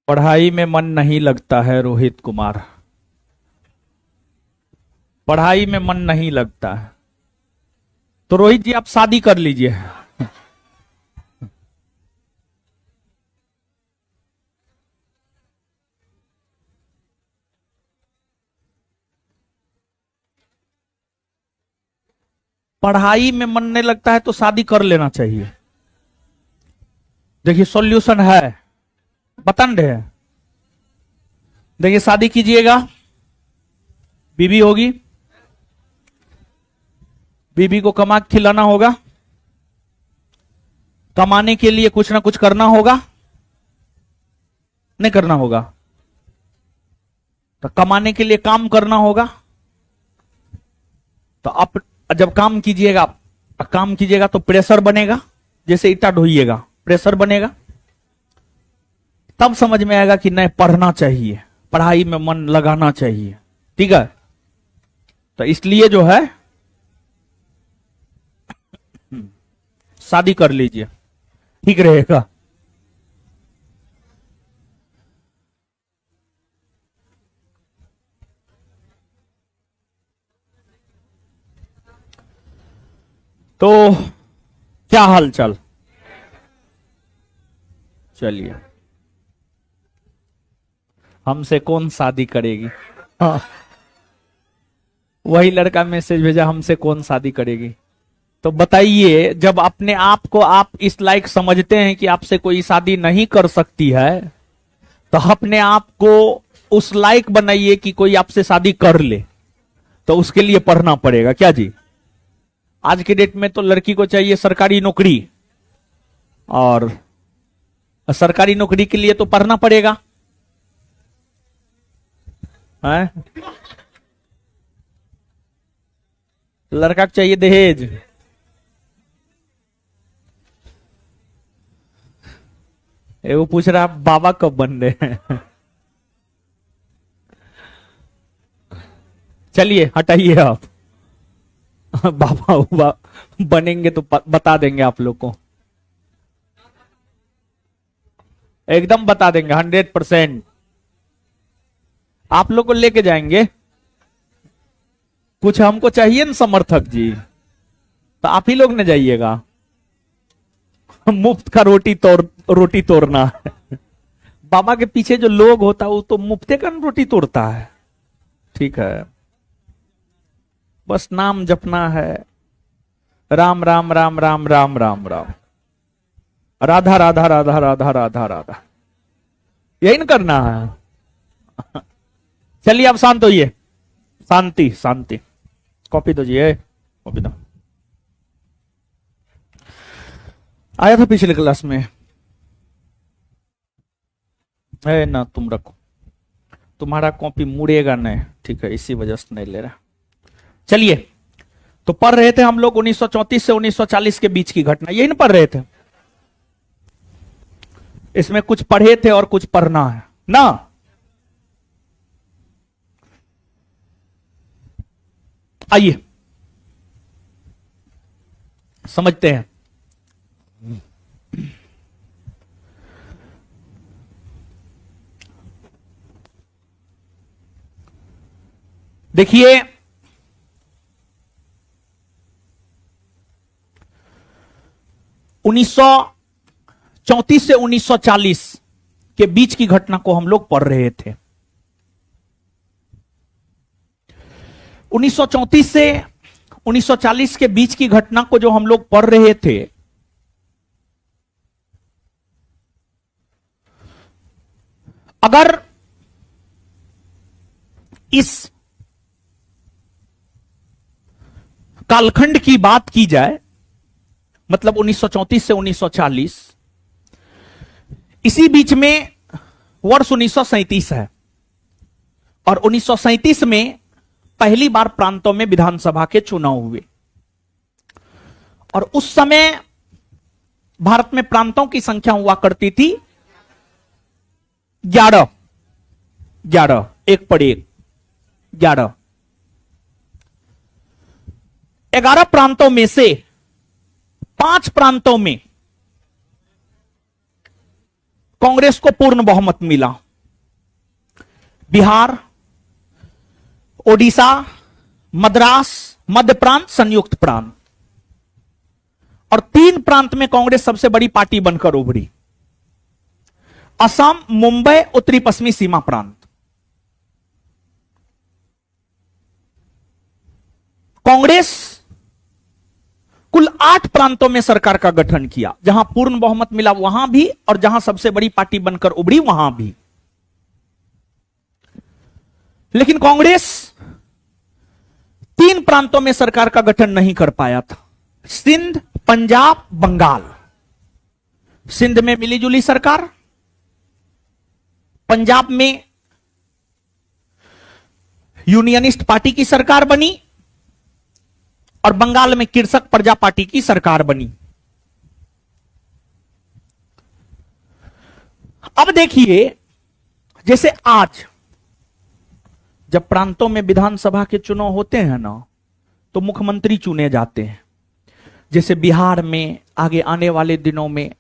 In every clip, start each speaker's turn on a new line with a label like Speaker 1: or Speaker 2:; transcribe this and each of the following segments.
Speaker 1: पढ़ाई में मन नहीं लगता है रोहित कुमार। पढ़ाई में मन नहीं लगता है तो रोहित जी आप शादी कर लीजिए। पढ़ाई में मन नहीं लगता है तो शादी कर लेना चाहिए। देखिए सॉल्यूशन है, बता रहे हैं। देखिए शादी कीजिएगा, बीवी होगी, बीवी को कमा के खिलाना होगा, कमाने के लिए कुछ ना कुछ करना होगा, नहीं करना होगा तो कमाने के लिए काम करना होगा। तो आप जब काम कीजिएगा तो प्रेशर बनेगा, जैसे ईटा ढोइएगा प्रेशर बनेगा, तब समझ में आएगा कि नहीं पढ़ना चाहिए, पढ़ाई में मन लगाना चाहिए। ठीक है, तो इसलिए जो है शादी कर लीजिए, ठीक रहेगा। तो क्या हाल चाल, चलिए। हमसे कौन शादी करेगी? हाँ, वही लड़का मैसेज भेजा, हमसे कौन शादी करेगी। तो बताइए, जब अपने आप को आप इस लायक समझते हैं कि आपसे कोई शादी नहीं कर सकती है, तो अपने आप को उस लायक बनाइए कि कोई आपसे शादी कर ले। तो उसके लिए पढ़ना पड़ेगा क्या जी? आज के डेट में तो लड़की को चाहिए सरकारी नौकरी, और सरकारी नौकरी के लिए तो पढ़ना पड़ेगा है? लड़का को चाहिए दहेज। वो पूछ रहा बाबा कब बन रहे हैं? चलिए हटाइए आप। बाबा बनेंगे तो बता देंगे आप लोग को, एकदम बता देंगे 100%। आप लोग को लेके जाएंगे। कुछ हमको चाहिए ना समर्थक जी, तो आप ही लोग ने जाइएगा। मुफ्त का रोटी तोड़ना है। बाबा के पीछे जो लोग होता है वो तो मुफ्ते का रोटी तोड़ता है। ठीक है, बस नाम जपना है, राम राम राम राम राम राम राम, राधा राधा राधा राधा राधा राधा, यही ना करना है। चलिए आप शांत होइए, शांति शांति। कॉपी दो जी, कॉपी दो। आया था पिछले क्लास में है ना, तुम रखो, तुम्हारा कॉपी मुड़ेगा नहीं, ठीक है, इसी वजह से नहीं ले रहा। चलिए, तो पढ़ रहे थे हम लोग 1934 से 1940 के बीच की घटना, यही ना पढ़ रहे थे। इसमें कुछ पढ़े थे और कुछ पढ़ना है ना। आइए समझते हैं। देखिए, 1934 से 1940 के बीच की घटना को हम लोग पढ़ रहे थे। 1934 से 1940 के बीच की घटना को जो हम लोग पढ़ रहे थे, अगर इस कालखंड की बात की जाए, मतलब 1934 से 1940, इसी बीच में वर्ष 1937 है, और 1937 में पहली बार प्रांतों में विधानसभा के चुनाव हुए। और उस समय भारत में प्रांतों की संख्या हुआ करती थी 11, 1 पर 1, 11। 11 प्रांतों में से 5 प्रांतों में कांग्रेस को पूर्ण बहुमत मिला। बिहार, ओडिशा, मद्रास, मध्य प्रांत, संयुक्त प्रांत, और 3 प्रांत में कांग्रेस सबसे बड़ी पार्टी बनकर उभरी। असम, मुंबई, उत्तरी पश्चिमी सीमा प्रांत। कांग्रेस कुल 8 प्रांतों में सरकार का गठन किया, जहां पूर्ण बहुमत मिला वहां भी, और जहां सबसे बड़ी पार्टी बनकर उभरी वहां भी। लेकिन कांग्रेस 3 प्रांतों में सरकार का गठन नहीं कर पाया था, सिंध, पंजाब, बंगाल। सिंध में मिलीजुली सरकार, पंजाब में यूनियनिस्ट पार्टी की सरकार बनी, और बंगाल में कृषक प्रजा पार्टी की सरकार बनी। अब देखिए, जैसे आज जब प्रांतों में विधानसभा के चुनाव होते हैं ना, तो मुख्यमंत्री चुने जाते हैं। जैसे बिहार में आगे आने वाले दिनों में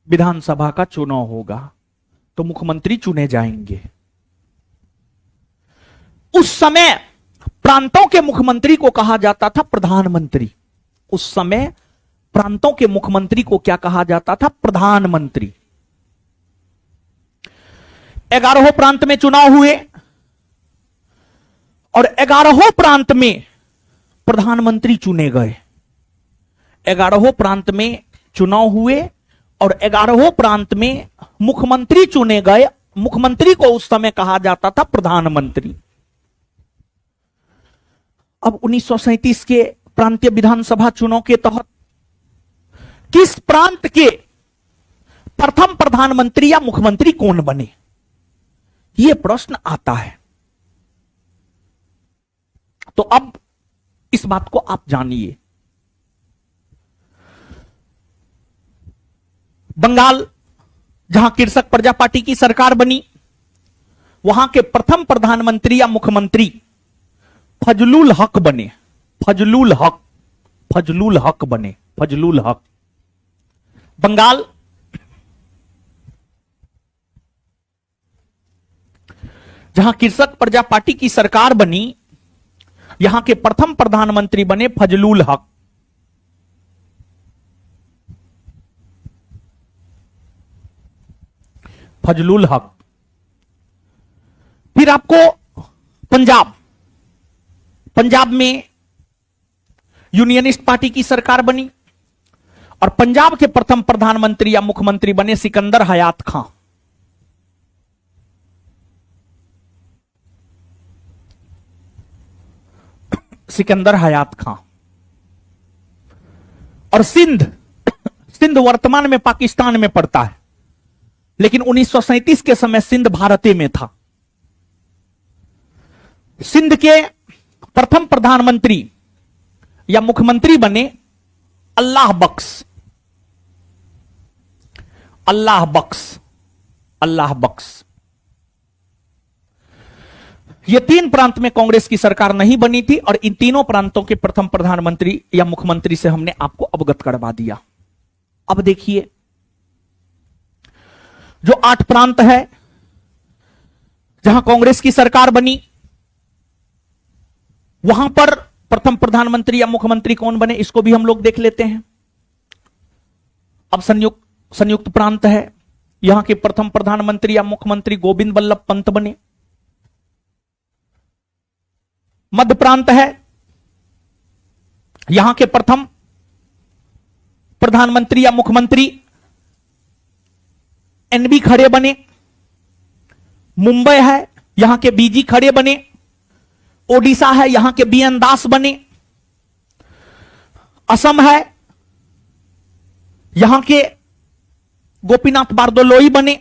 Speaker 1: विधानसभा का चुनाव होगा, तो मुख्यमंत्री चुने जाएंगे। उस समय प्रांतों के मुख्यमंत्री को कहा जाता था प्रधानमंत्री। उस समय प्रांतों के मुख्यमंत्री को क्या कहा जाता था? प्रधानमंत्री। 11 प्रांत में चुनाव हुए, और 11 प्रांत में प्रधानमंत्री चुने गए। 11 प्रांत में चुनाव हुए और 11 प्रांत में मुख्यमंत्री चुने गए। मुख्यमंत्री को उस समय कहा जाता था प्रधानमंत्री। अब 1937 के प्रांतीय विधानसभा चुनाव के तहत किस प्रांत के प्रथम प्रधानमंत्री या मुख्यमंत्री कौन बने, यह प्रश्न आता है। तो अब इस बात को आप जानिए। बंगाल, जहां कृषक प्रजा पार्टी की सरकार बनी, वहां के प्रथम प्रधानमंत्री या मुख्यमंत्री फजलुल हक बने। फजलुल हक बने। फजलुल हक। बंगाल, जहां कृषक प्रजा पार्टी की सरकार बनी, यहां के प्रथम प्रधानमंत्री बने फजलुल हक। फजलुल हक। फिर आपको पंजाब में यूनियनिस्ट पार्टी की सरकार बनी, और पंजाब के प्रथम प्रधानमंत्री या मुख्यमंत्री बने सिकंदर हयात खां। सिकंदर हयात खां। और सिंध वर्तमान में पाकिस्तान में पड़ता है, लेकिन 1937 के समय सिंध भारत में था। सिंध के प्रथम प्रधानमंत्री या मुख्यमंत्री बने अल्लाह बख्श। अल्लाह बख्श। ये 3 प्रांत में कांग्रेस की सरकार नहीं बनी थी, और इन तीनों प्रांतों के प्रथम प्रधानमंत्री या मुख्यमंत्री से हमने आपको अवगत करवा दिया। अब देखिए, जो 8 प्रांत है जहां कांग्रेस की सरकार बनी, वहां पर प्रथम प्रधानमंत्री या मुख्यमंत्री कौन बने, इसको भी हम लोग देख लेते हैं। अब संयुक्त प्रांत है, यहां के प्रथम प्रधानमंत्री या मुख्यमंत्री गोविंद बल्लभ पंत बने। मध्य प्रांत है, यहां के प्रथम प्रधानमंत्री या मुख्यमंत्री एनबी खड़े बने। मुंबई है, यहां के बीजी खड़े बने। ओडिशा है, यहां के बीएन दास बने। असम है, यहां के गोपीनाथ बारदोलोई बने।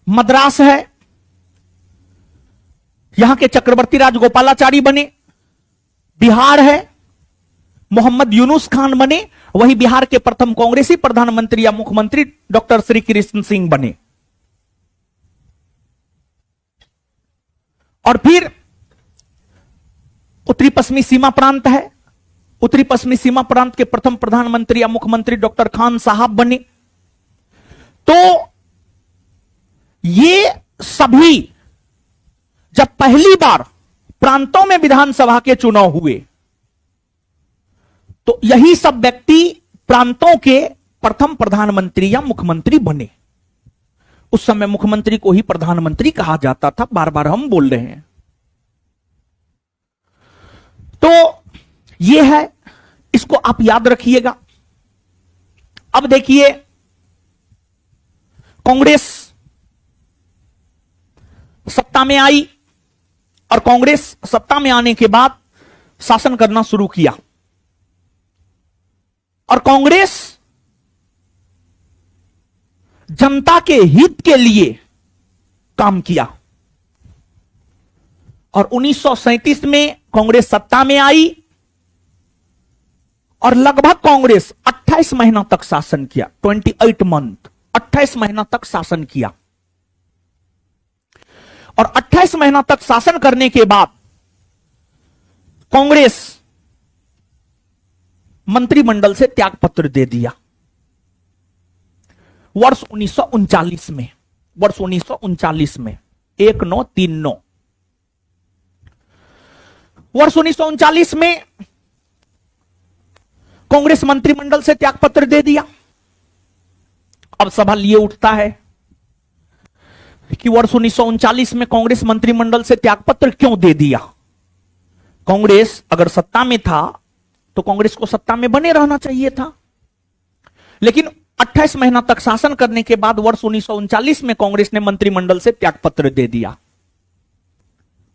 Speaker 1: मद्रास है, यहां के चक्रवर्ती राजगोपालाचारी बने। बिहार है, मोहम्मद यूनुस खान बने। वही बिहार के प्रथम कांग्रेसी प्रधानमंत्री या मुख्यमंत्री डॉक्टर श्री कृष्ण सिंह बने। और फिर उत्तरी पश्चिमी सीमा प्रांत है, उत्तरी पश्चिमी सीमा प्रांत के प्रथम प्रधानमंत्री या मुख्यमंत्री डॉक्टर खान साहब बने। तो ये सभी जब पहली बार प्रांतों में विधानसभा के चुनाव हुए तो यही सब व्यक्ति प्रांतों के प्रथम प्रधानमंत्री या मुख्यमंत्री बने। उस समय मुख्यमंत्री को ही प्रधानमंत्री कहा जाता था, बार बार हम बोल रहे हैं। तो यह है, इसको आप याद रखिएगा। अब देखिए, कांग्रेस सत्ता में आई और कांग्रेस सत्ता में आने के बाद शासन करना शुरू किया और कांग्रेस जनता के हित के लिए काम किया। और 1937 में कांग्रेस सत्ता में आई और लगभग कांग्रेस 28 महीना तक शासन किया। 28 मंथ, 28 महीना तक शासन किया। और 28 महीना तक शासन करने के बाद कांग्रेस मंत्रिमंडल से त्यागपत्र दे दिया वर्ष 1939 में। वर्ष 1939 में 1939 वर्ष 1939 में कांग्रेस मंत्रिमंडल से त्यागपत्र दे दिया। अब सवाल यह उठता है कि वर्ष 1939 में कांग्रेस मंत्रिमंडल से त्यागपत्र क्यों दे दिया? कांग्रेस अगर सत्ता में था तो कांग्रेस को सत्ता में बने रहना चाहिए था, लेकिन 28 महीना तक शासन करने के बाद वर्ष 1939 में कांग्रेस ने मंत्रिमंडल से त्यागपत्र दे दिया।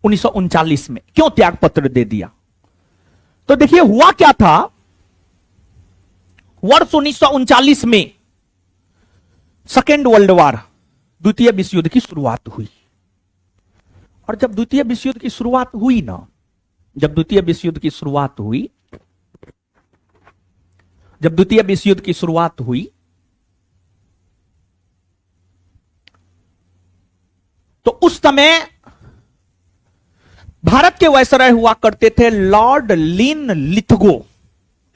Speaker 1: 1939 में क्यों त्यागपत्र दे दिया? तो देखिए हुआ क्या था। वर्ष 1939 में सेकेंड वर्ल्ड वॉर, द्वितीय विश्व युद्ध की शुरुआत हुई। और जब द्वितीय विश्व युद्ध की शुरुआत हुई ना, जब द्वितीय विश्व युद्ध की शुरुआत हुई तो उस समय भारत के वायसराय हुआ करते थे लॉर्ड लिन लिथगो।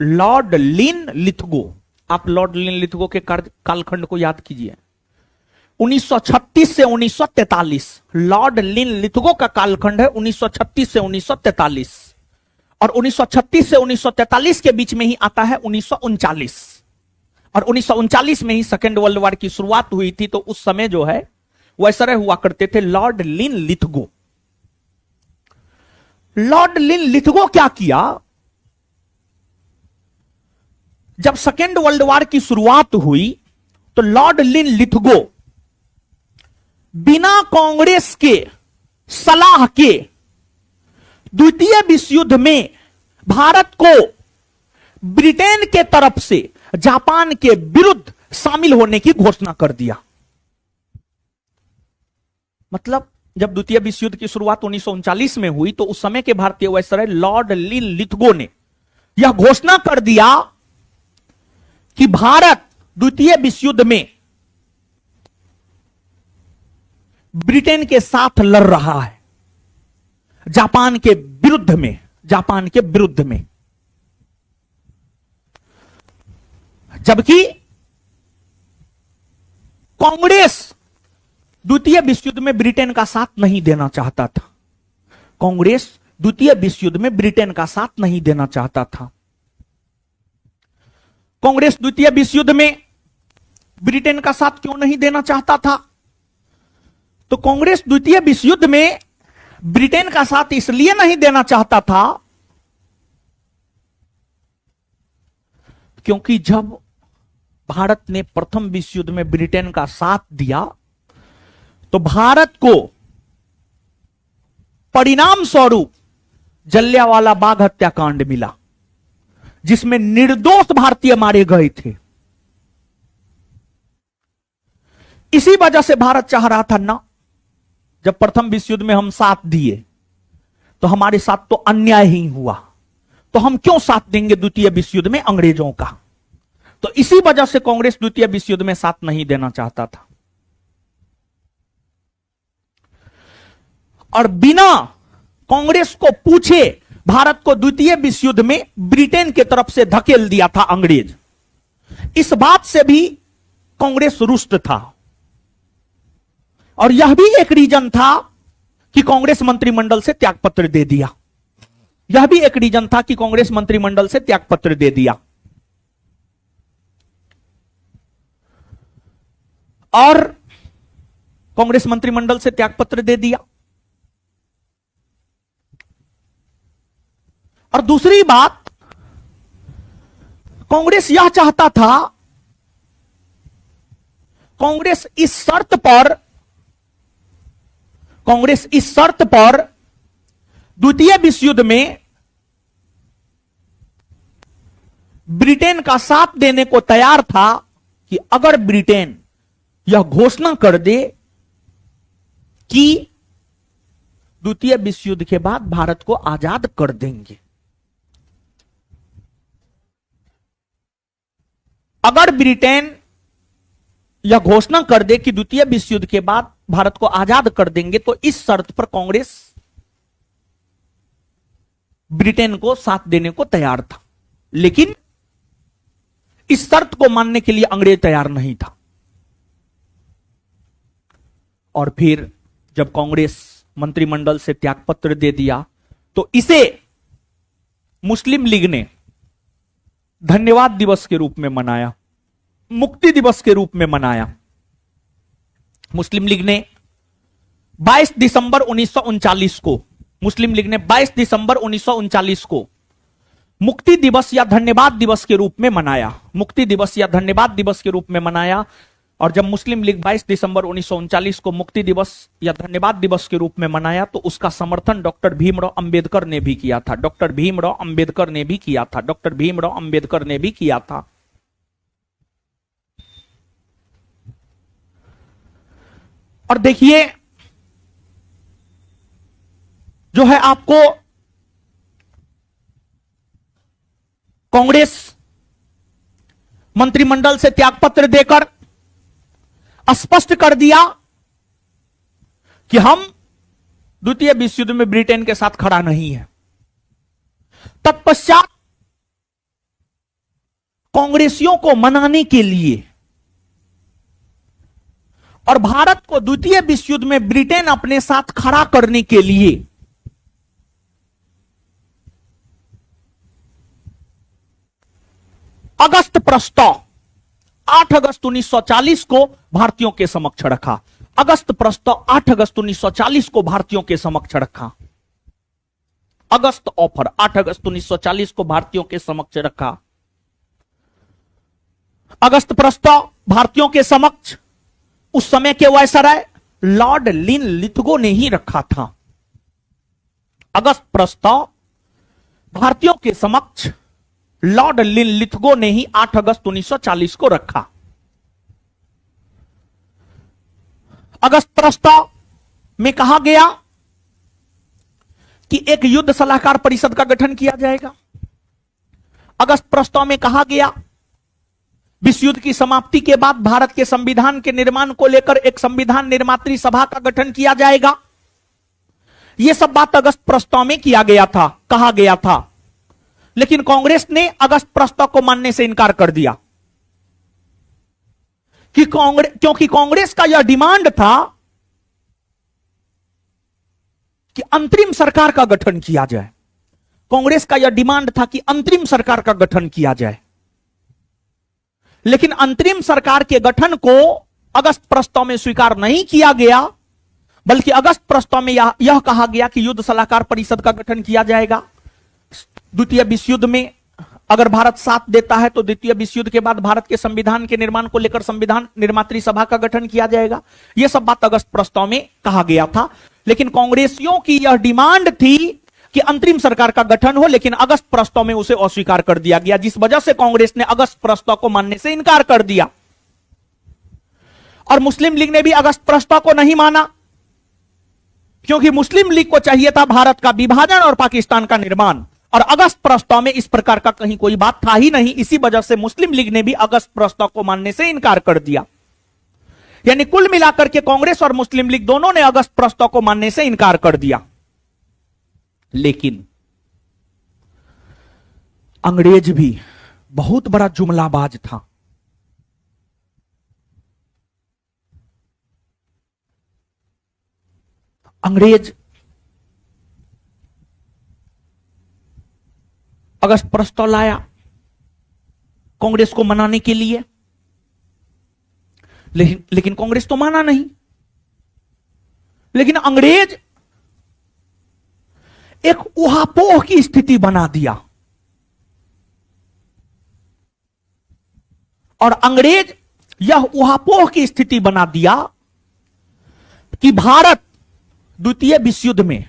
Speaker 1: लॉर्ड लिन लिथगो, आप लॉर्ड लिन लिथगो के कालखंड को याद कीजिए। 1936 से 1943 लॉर्ड लिन लिथगो का कालखंड है, 1936 से 1943। और 1936 से 1943 के बीच में ही आता है 1939। और 1939 में ही सेकेंड वर्ल्ड वॉर की शुरुआत हुई थी। तो उस समय जो है वायसराय हुआ करते थे लॉर्ड लिन लिथगो। लॉर्ड लिन लिथगो क्या किया? जब सेकेंड वर्ल्ड वॉर की शुरुआत हुई तो लॉर्ड लिन लिथगो बिना कांग्रेस के सलाह के द्वितीय विश्व युद्ध में भारत को ब्रिटेन के तरफ से जापान के विरुद्ध शामिल होने की घोषणा कर दिया। मतलब जब द्वितीय विश्व युद्ध की शुरुआत 1939 में हुई तो उस समय के भारतीय वायसराय लॉर्ड लिन लिथगो ने यह घोषणा कर दिया कि भारत द्वितीय विश्व युद्ध में ब्रिटेन के साथ लड़ रहा है, जापान के विरुद्ध में, जापान के विरुद्ध में। जबकि कांग्रेस द्वितीय विश्व युद्ध में ब्रिटेन का साथ नहीं देना चाहता था। कांग्रेस द्वितीय विश्व युद्ध में ब्रिटेन का साथ नहीं देना चाहता था। कांग्रेस द्वितीय विश्व युद्ध में ब्रिटेन का साथ क्यों नहीं देना चाहता था? तो कांग्रेस द्वितीय विश्व युद्ध में ब्रिटेन का साथ इसलिए नहीं देना चाहता था क्योंकि जब भारत ने प्रथम विश्व युद्ध में ब्रिटेन का साथ दिया तो भारत को परिणाम स्वरूप जलियांवाला बाग हत्याकांड मिला, जिसमें निर्दोष भारतीय मारे गए थे। इसी वजह से भारत चाह रहा था ना, जब प्रथम विश्व युद्ध में हम साथ दिए तो हमारे साथ तो अन्याय ही हुआ, तो हम क्यों साथ देंगे द्वितीय विश्व युद्ध में अंग्रेजों का। तो इसी वजह से कांग्रेस द्वितीय विश्व युद्ध में साथ नहीं देना चाहता था। और बिना कांग्रेस को पूछे भारत को द्वितीय विश्व युद्ध में ब्रिटेन की तरफ से धकेल दिया था अंग्रेज। इस बात से भी कांग्रेस रुष्ट था, और यह भी एक रीजन था कि कांग्रेस मंत्रिमंडल से त्यागपत्र दे दिया। यह भी एक रीजन था कि कांग्रेस मंत्रिमंडल से त्यागपत्र दे दिया। और कांग्रेस मंत्रिमंडल से त्यागपत्र दे दिया। और दूसरी बात, कांग्रेस यह चाहता था, कांग्रेस इस शर्त पर द्वितीय विश्व युद्ध में ब्रिटेन का साथ देने को तैयार था कि अगर ब्रिटेन यह घोषणा कर दे कि द्वितीय विश्व युद्ध के बाद भारत को आजाद कर देंगे, अगर ब्रिटेन यह घोषणा कर दे कि द्वितीय विश्व युद्ध के बाद भारत को आजाद कर देंगे, तो इस शर्त पर कांग्रेस ब्रिटेन को साथ देने को तैयार था। लेकिन इस शर्त को मानने के लिए अंग्रेज तैयार नहीं था। और फिर जब कांग्रेस मंत्रिमंडल से त्यागपत्र दे दिया, तो इसे मुस्लिम लीग ने धन्यवाद दिवस के रूप में मनाया, मुक्ति दिवस के रूप में मनाया। मुस्लिम लीग ने 22 दिसंबर 1939 को, मुस्लिम लीग ने 22 दिसंबर 1939 को मुक्ति दिवस या धन्यवाद दिवस के रूप में मनाया, मुक्ति दिवस या धन्यवाद दिवस के रूप में मनाया। और जब मुस्लिम लीग 22 दिसंबर 1939 को मुक्ति दिवस या धन्यवाद दिवस के रूप में मनाया, तो उसका समर्थन डॉक्टर भीमराव अंबेडकर ने भी किया था, डॉक्टर भीमराव अंबेडकर ने भी किया था, डॉक्टर भीमराव अंबेडकर ने भी किया था। और देखिए, जो है आपको कांग्रेस मंत्रिमंडल से त्यागपत्र देकर स्पष्ट कर दिया कि हम द्वितीय विश्व युद्ध में ब्रिटेन के साथ खड़ा नहीं है। तत्पश्चात कांग्रेसियों को मनाने के लिए और भारत को द्वितीय विश्व युद्ध में ब्रिटेन अपने साथ खड़ा करने के लिए अगस्त प्रस्ताव 8 अगस्त 1940 को भारतीयों के समक्ष रखा। अगस्त प्रस्ताव 8 अगस्त 1940 को भारतीयों के समक्ष रखा। अगस्त ऑफर 8 अगस्त 1940 को भारतीयों के समक्ष रखा। अगस्त प्रस्ताव भारतीयों के समक्ष उस समय के वायसराय लॉर्ड लिनलिथगो ने ही रखा था। अगस्त प्रस्ताव भारतीयों के समक्ष लॉर्ड लिनलिथगो ने ही 8 अगस्त 1940 को रखा। अगस्त प्रस्ताव में कहा गया कि एक युद्ध सलाहकार परिषद का गठन किया जाएगा। अगस्त प्रस्ताव में कहा गया विश्व युद्ध की समाप्ति के बाद भारत के संविधान के निर्माण को लेकर एक संविधान निर्मात्री सभा का गठन किया जाएगा। यह सब बात अगस्त प्रस्ताव में किया गया था, कहा गया था। लेकिन कांग्रेस ने अगस्त प्रस्ताव को मानने से इनकार कर दिया क्योंकि कांग्रेस का यह डिमांड था कि अंतरिम सरकार का गठन किया जाए। कांग्रेस का यह डिमांड था कि अंतरिम सरकार का गठन किया जाए। लेकिन अंतरिम सरकार के गठन को अगस्त प्रस्ताव में स्वीकार नहीं किया गया, बल्कि अगस्त प्रस्ताव में यह कहा गया कि युद्ध सलाहकार परिषद का गठन किया जाएगा। द्वितीय विश्व युद्ध में अगर भारत साथ देता है तो द्वितीय विश्व युद्ध के बाद भारत के संविधान के निर्माण को लेकर संविधान निर्मात्री सभा का गठन किया जाएगा। यह सब बात अगस्त प्रस्ताव में कहा गया था। लेकिन कांग्रेसियों की यह डिमांड थी कि अंतरिम सरकार का गठन हो, लेकिन अगस्त प्रस्ताव में उसे अस्वीकार कर दिया गया, जिस वजह से कांग्रेस ने अगस्त प्रस्ताव को मानने से इनकार कर दिया। और मुस्लिम लीग ने भी अगस्त प्रस्ताव को नहीं माना, क्योंकि मुस्लिम लीग को चाहिए था भारत का विभाजन और पाकिस्तान का निर्माण, और अगस्त प्रस्ताव में इस प्रकार का कहीं कोई बात था ही नहीं। इसी वजह से मुस्लिम लीग ने भी अगस्त प्रस्ताव को मानने से इनकार कर दिया। यानी कुल मिलाकर के कांग्रेस और मुस्लिम लीग दोनों ने अगस्त प्रस्ताव को मानने से इनकार कर दिया। लेकिन अंग्रेज भी बहुत बड़ा जुमलाबाज था। अंग्रेज अगस्त प्रस्ताव लाया कांग्रेस को मनाने के लिए, लेकिन कांग्रेस तो माना नहीं। लेकिन अंग्रेज एक उहापोह की स्थिति बना दिया और अंग्रेज यह उहापोह की स्थिति बना दिया कि भारत द्वितीय विश्व युद्ध में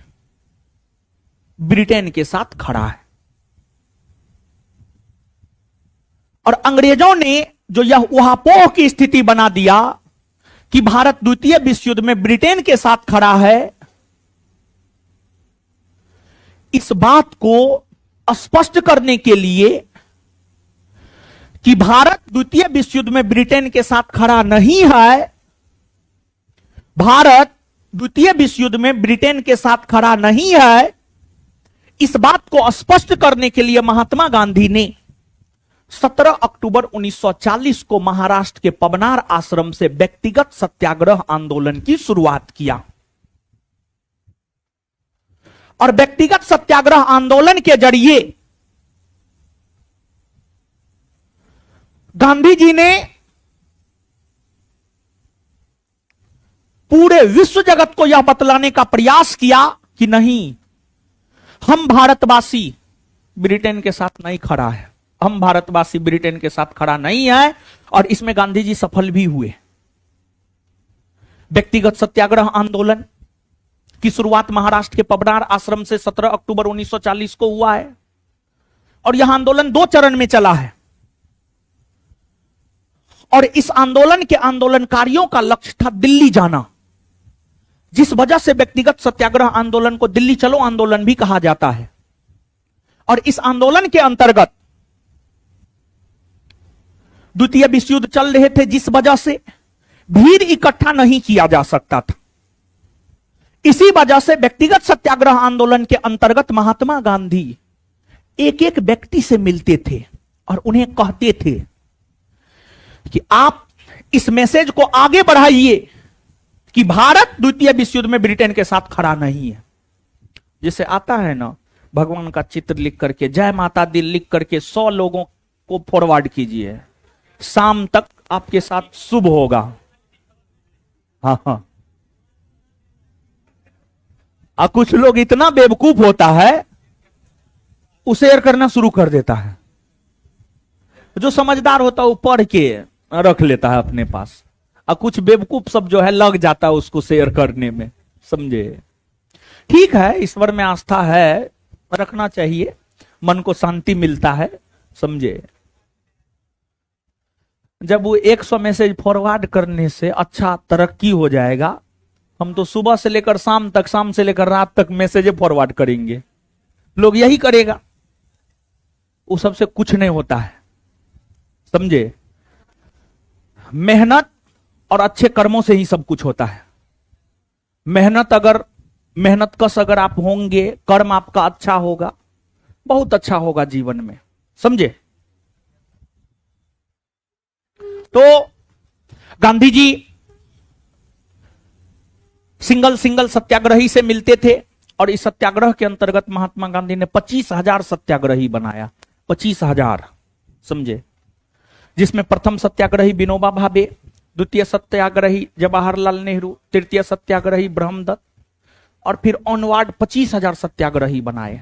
Speaker 1: ब्रिटेन के साथ खड़ा है। और अंग्रेजों ने जो यह उहापोह की स्थिति बना दिया कि भारत द्वितीय विश्व युद्ध में ब्रिटेन के साथ खड़ा है, इस बात को स्पष्ट करने के लिए कि भारत द्वितीय विश्व युद्ध में ब्रिटेन के साथ खड़ा नहीं है, भारत द्वितीय विश्व युद्ध में ब्रिटेन के साथ खड़ा नहीं है, इस बात को स्पष्ट करने के लिए महात्मा गांधी ने 17 अक्टूबर 1940 को महाराष्ट्र के पवनार आश्रम से व्यक्तिगत सत्याग्रह आंदोलन की शुरुआत किया। और व्यक्तिगत सत्याग्रह आंदोलन के जरिए गांधी जी ने पूरे विश्व जगत को यह बतलाने का प्रयास किया कि नहीं, हम भारतवासी ब्रिटेन के साथ नहीं खड़ा है, हम भारतवासी ब्रिटेन के साथ खड़ा नहीं है। और इसमें गांधी जी सफल भी हुए। व्यक्तिगत सत्याग्रह आंदोलन की शुरुआत महाराष्ट्र के पवनार आश्रम से 17 अक्टूबर 1940 को हुआ है और यह आंदोलन 2 चरण में चला है। और इस आंदोलन के आंदोलनकारियों का लक्ष्य था दिल्ली जाना, जिस वजह से व्यक्तिगत सत्याग्रह आंदोलन को दिल्ली चलो आंदोलन भी कहा जाता है। और इस आंदोलन के अंतर्गत द्वितीय विश्व युद्ध चल रहे थे, जिस वजह से भीड़ इकट्ठा नहीं किया जा सकता था। इसी वजह से व्यक्तिगत सत्याग्रह आंदोलन के अंतर्गत महात्मा गांधी एक एक व्यक्ति से मिलते थे और उन्हें कहते थे कि आप इस मैसेज को आगे बढ़ाइए कि भारत द्वितीय विश्व युद्ध में ब्रिटेन के साथ खड़ा नहीं है। जैसे आता है ना, भगवान का चित्र लिख करके, जय माता दी लिख करके 100 लोगों को फॉरवर्ड कीजिए, शाम तक आपके साथ शुभ होगा। हाँ हाँ। और कुछ लोग इतना बेवकूफ होता है, उसे शेयर करना शुरू कर देता है। जो समझदार होता है वो पढ़ के रख लेता है अपने पास, और कुछ बेवकूफ सब जो है लग जाता है उसको शेयर करने में, समझे। ठीक है, ईश्वर में आस्था है, रखना चाहिए, मन को शांति मिलता है, समझे। जब वो 100 मैसेज फॉरवर्ड करने से अच्छा तरक्की हो जाएगा, हम तो सुबह से लेकर शाम तक, शाम से लेकर रात तक मैसेज फॉरवर्ड करेंगे। लोग यही करेगा, वो सबसे कुछ नहीं होता है, समझे। मेहनत और अच्छे कर्मों से ही सब कुछ होता है। मेहनत कश अगर आप होंगे, कर्म आपका अच्छा होगा, बहुत अच्छा होगा जीवन में, समझे। तो गांधी जी सिंगल सत्याग्रही से मिलते थे और इस सत्याग्रह के अंतर्गत महात्मा गांधी ने 25,000 सत्याग्रही बनाया, 25,000, समझे। जिसमें प्रथम सत्याग्रही विनोबा भावे, द्वितीय सत्याग्रही जवाहरलाल नेहरू, तृतीय सत्याग्रही ब्रह्मदत्त, और फिर ऑनवर्ड 25,000 सत्याग्रही बनाए।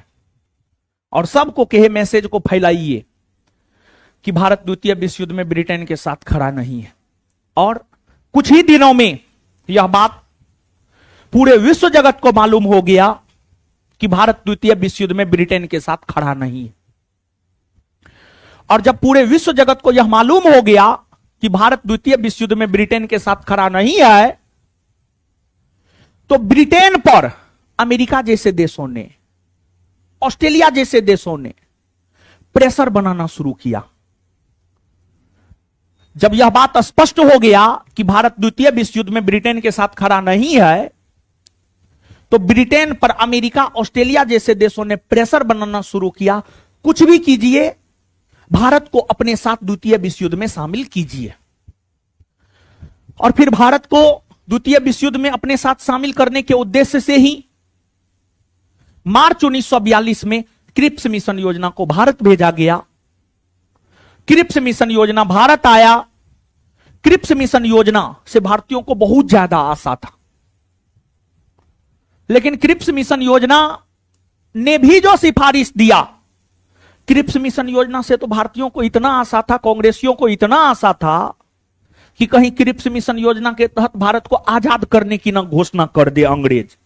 Speaker 1: और सबको कहे मैसेज को फैलाइए कि भारत द्वितीय विश्व युद्ध में ब्रिटेन के साथ खड़ा नहीं है। और कुछ ही दिनों में यह बात पूरे विश्व जगत को मालूम हो गया कि भारत द्वितीय विश्व युद्ध में ब्रिटेन के साथ खड़ा नहीं है। और जब पूरे विश्व जगत को यह मालूम हो गया कि भारत द्वितीय विश्व युद्ध में ब्रिटेन के साथ खड़ा नहीं है, तो ब्रिटेन पर अमेरिका जैसे देशों ने, ऑस्ट्रेलिया जैसे देशों ने प्रेशर बनाना शुरू किया। जब यह बात स्पष्ट हो गया कि भारत द्वितीय विश्व युद्ध में ब्रिटेन के साथ खड़ा नहीं है, तो ब्रिटेन पर अमेरिका, ऑस्ट्रेलिया जैसे देशों ने प्रेशर बनाना शुरू किया, कुछ भी कीजिए, भारत को अपने साथ द्वितीय विश्व युद्ध में शामिल कीजिए। और फिर भारत को द्वितीय विश्व युद्ध में अपने साथ शामिल करने के उद्देश्य से ही मार्च 1942 में क्रिप्स मिशन योजना को भारत भेजा गया। क्रिप्स मिशन योजना भारत आया। क्रिप्स मिशन योजना से भारतीयों को बहुत ज्यादा आशा था, लेकिन क्रिप्स मिशन योजना ने भी जो सिफारिश दिया, क्रिप्स मिशन योजना से तो भारतीयों को इतना आशा था, कांग्रेसियों को इतना आशा था कि कहीं क्रिप्स मिशन योजना के तहत भारत को आजाद करने की ना घोषणा कर दे अंग्रेज,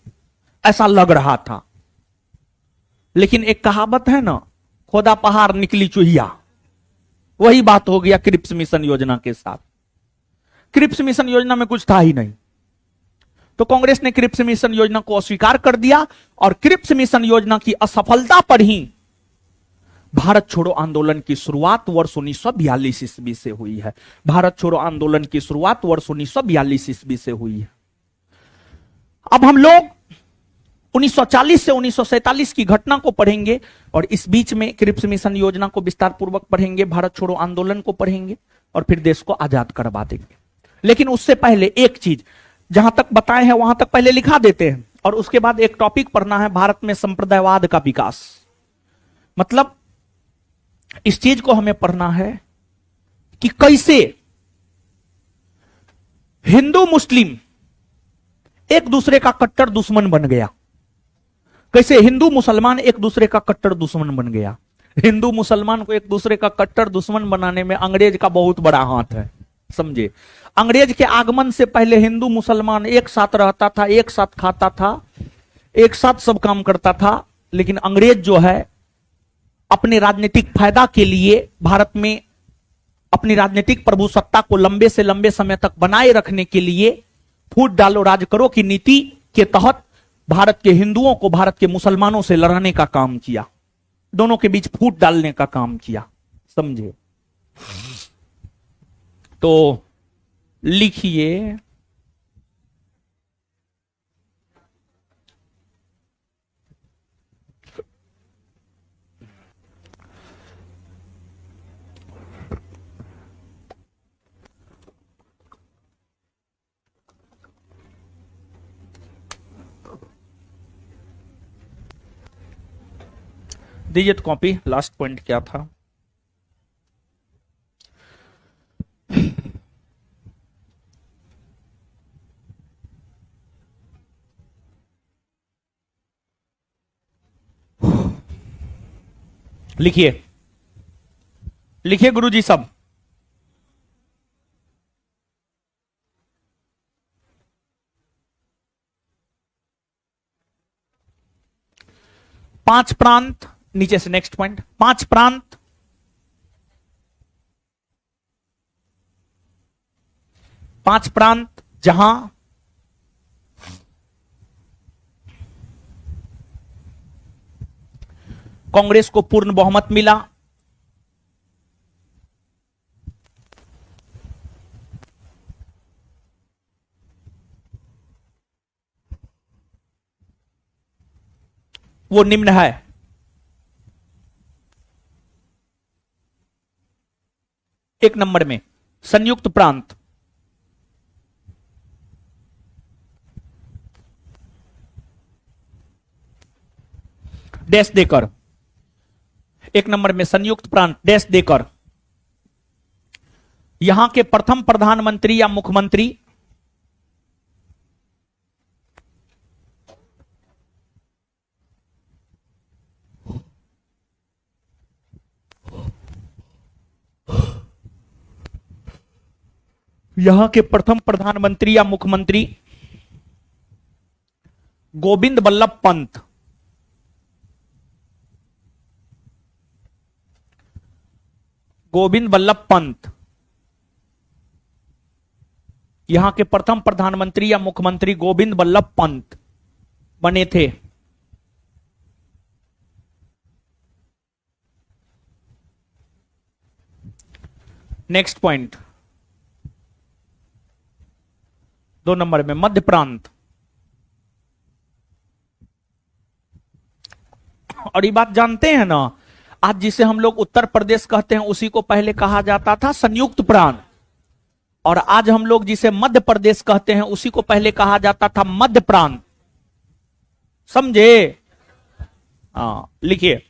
Speaker 1: ऐसा लग रहा था। लेकिन एक कहावत है ना, खोदा पहाड़ निकली चूहिया, वही बात हो गया क्रिप्स मिशन योजना के साथ। क्रिप्स मिशन योजना में कुछ था ही नहीं, तो कांग्रेस ने क्रिप्स मिशन योजना को अस्वीकार कर दिया और क्रिप्स मिशन योजना की असफलता पर ही भारत छोड़ो आंदोलन की शुरुआत वर्ष 1942 ईस्वी से हुई है। भारत छोड़ो आंदोलन की शुरुआत वर्ष 1942 ईस्वी से हुई है। अब हम लोग 1940 से 1947 की घटना को पढ़ेंगे और इस बीच में क्रिप्स मिशन योजना को विस्तार पूर्वक पढ़ेंगे, भारत छोड़ो आंदोलन को पढ़ेंगे और फिर देश को आजाद करवा देंगे। लेकिन उससे पहले एक चीज जहां तक बताए हैं वहां तक पहले लिखा देते हैं और उसके बाद एक टॉपिक पढ़ना है, भारत में संप्रदायवाद का विकास। मतलब इस चीज को हमें पढ़ना है कि कैसे हिंदू मुस्लिम एक दूसरे का कट्टर दुश्मन बन गया, कैसे हिंदू मुसलमान एक दूसरे का कट्टर दुश्मन बन गया। हिंदू मुसलमान को एक दूसरे का कट्टर दुश्मन बनाने में अंग्रेज का बहुत बड़ा हाथ है, समझे। अंग्रेज के आगमन से पहले हिंदू मुसलमान एक साथ रहता था, एक साथ खाता था, एक साथ सब काम करता था। लेकिन अंग्रेज जो है अपने राजनीतिक फायदा के लिए भारत में अपनी राजनीतिक प्रभुसत्ता को लंबे से लंबे समय तक बनाए रखने के लिए फूट डालो राज करो की नीति के तहत भारत के हिंदुओं को भारत के मुसलमानों से लड़ाने का काम किया, दोनों के बीच फूट डालने का काम किया, समझे। तो लिखिए, दीजिए तो कॉपी। लास्ट पॉइंट क्या था? लिखिए लिखिए गुरुजी सब। पांच प्रांत, नीचे से नेक्स्ट पॉइंट, पांच प्रांत जहां कांग्रेस को पूर्ण बहुमत मिला, वो निम्न है। एक नंबर में संयुक्त प्रांत, डैश देकर, एक नंबर में संयुक्त प्रांत डैश देकर यहां के प्रथम प्रधानमंत्री या मुख्यमंत्री गोविंद बल्लभ पंत, यहां के प्रथम प्रधानमंत्री या मुख्यमंत्री गोविंद बल्लभ पंत बने थे। नेक्स्ट पॉइंट, 2 नंबर में मध्य प्रांत। और ये बात जानते हैं ना, आज जिसे हम लोग उत्तर प्रदेश कहते हैं उसी को पहले कहा जाता था संयुक्त प्रांत। और आज हम लोग जिसे मध्य प्रदेश कहते हैं उसी को पहले कहा जाता था मध्य प्रांत। समझे? हाँ, लिखिए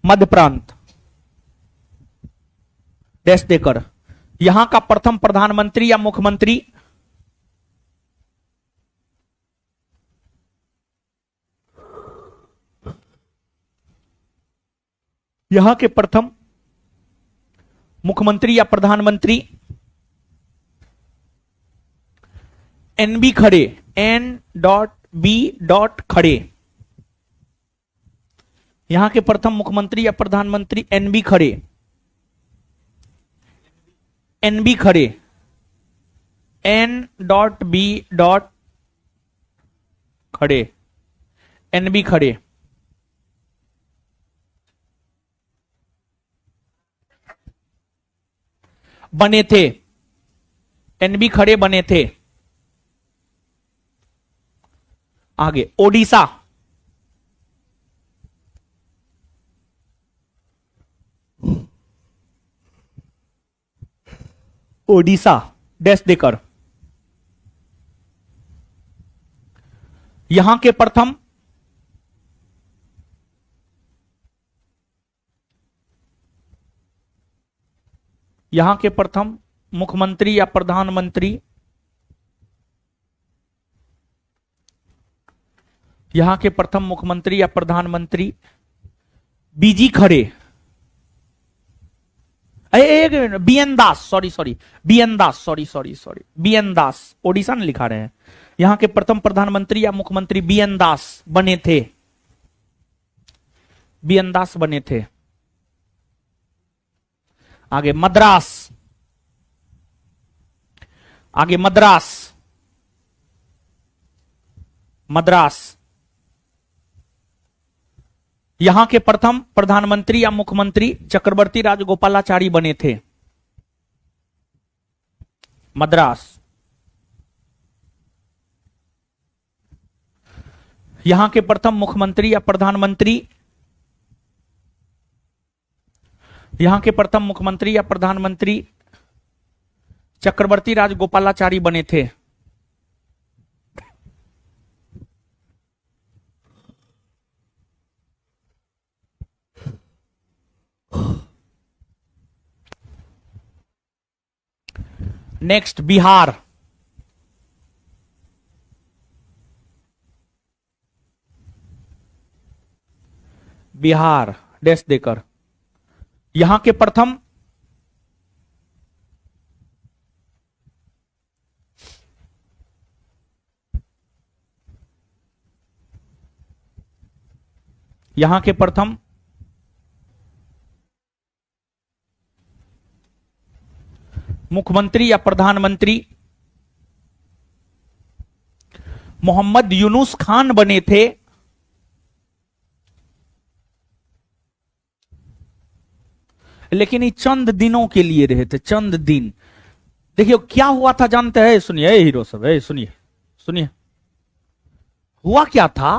Speaker 1: मध्य प्रांत डैश देकर। यहां का प्रथम प्रधानमंत्री या मुख्यमंत्री यहां के प्रथम मुख्यमंत्री या प्रधानमंत्री NB खड़े, N.B. खड़े। यहां के प्रथम मुख्यमंत्री या प्रधानमंत्री NB खड़े, NB खड़े, N.B. खड़े, NB खड़े। बने थे, NB खड़े बने थे। आगे ओडिशा, ओडिशा डैश देकर। यहां के प्रथम मुख्यमंत्री या प्रधानमंत्री, यहां के प्रथम मुख्यमंत्री या प्रधानमंत्री BG खड़े, BN दास, सॉरी BN दास, सॉरी BN दास, ओडिशा ने लिखा रहे हैं। यहां के प्रथम प्रधानमंत्री या मुख्यमंत्री BN दास बने थे, BN दास बने थे। आगे मद्रास, आगे मद्रास, मद्रास। यहां के प्रथम प्रधानमंत्री या मुख्यमंत्री चक्रवर्ती राजगोपालाचारी बने थे, मद्रास। यहां के प्रथम मुख्यमंत्री या प्रधानमंत्री, यहां के प्रथम मुख्यमंत्री या प्रधानमंत्री चक्रवर्ती राजगोपालाचारी बने थे, नेक्स्ट बिहार, बिहार डैश देकर। यहां के प्रथम मुख्यमंत्री या प्रधानमंत्री मोहम्मद यूनुस खान बने थे, लेकिन ये चंद दिनों के लिए रहे थे, चंद दिन। देखिए क्या हुआ था जानते हैं? सुनिए हीरो सब, सुनिए सुनिए। हुआ क्या था,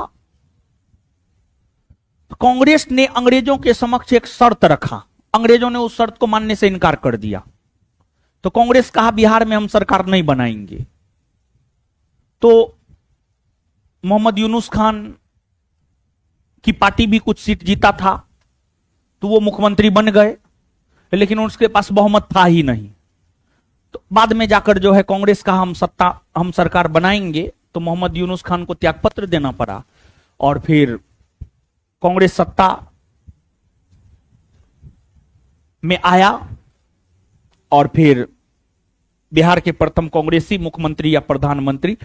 Speaker 1: कांग्रेस ने अंग्रेजों के समक्ष एक शर्त रखा, अंग्रेजों ने उस शर्त को मानने से इनकार कर दिया। तो कांग्रेस कहा बिहार में हम सरकार नहीं बनाएंगे। तो मोहम्मद यूनुस खान की पार्टी भी कुछ सीट जीता था, तो वो मुख्यमंत्री बन गए, लेकिन उसके पास बहुमत था ही नहीं। तो बाद में जाकर जो है कांग्रेस का हम सरकार बनाएंगे, तो मोहम्मद यूनुस खान को त्यागपत्र देना पड़ा और फिर कांग्रेस सत्ता में आया और फिर बिहार के प्रथम कांग्रेसी मुख्यमंत्री या प्रधानमंत्री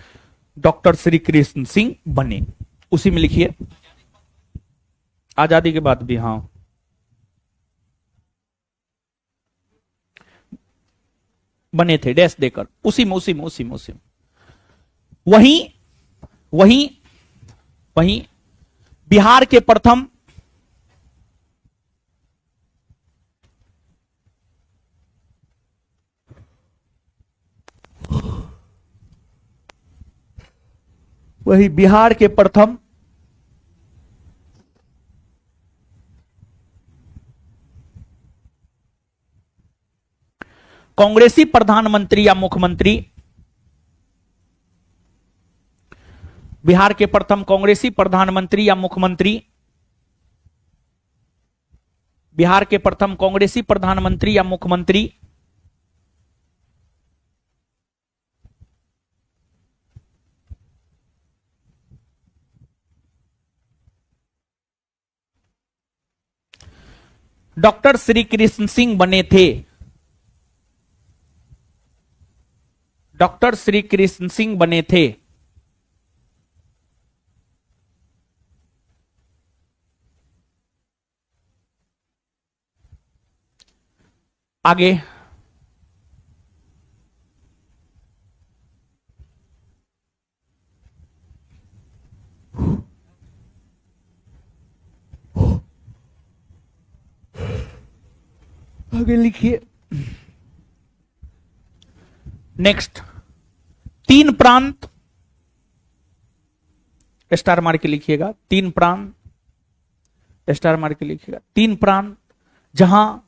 Speaker 1: डॉक्टर श्री कृष्ण सिंह बने। उसी में लिखिए आजादी के बाद भी, हाँ बने थे डैश देकर। उसी में वहीं बिहार के प्रथम कांग्रेसी प्रधानमंत्री या मुख्यमंत्री, बिहार के प्रथम कांग्रेसी प्रधानमंत्री या मुख्यमंत्री, बिहार के प्रथम कांग्रेसी प्रधानमंत्री या मुख्यमंत्री, डॉक्टर श्री कृष्ण सिंह बने थे, डॉक्टर श्री कृष्ण सिंह बने थे। आगे आगे लिखिए। नेक्स्ट, तीन प्रांत, स्टार मार के लिखिएगा, तीन प्रांत, स्टार मार के लिखिएगा, तीन प्रांत जहां,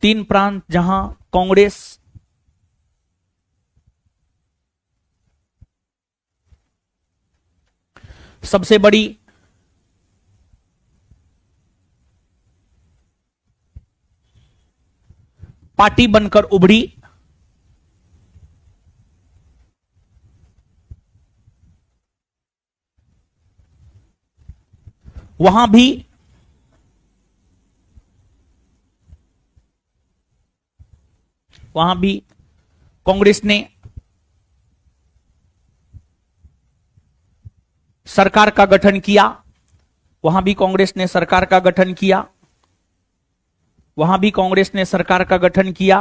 Speaker 1: तीन प्रांत जहां कांग्रेस सबसे बड़ी पार्टी बनकर उभरी, वहां भी कांग्रेस ने सरकार का गठन किया, वहां भी कांग्रेस ने सरकार का गठन किया, वहां भी कांग्रेस ने सरकार का गठन किया,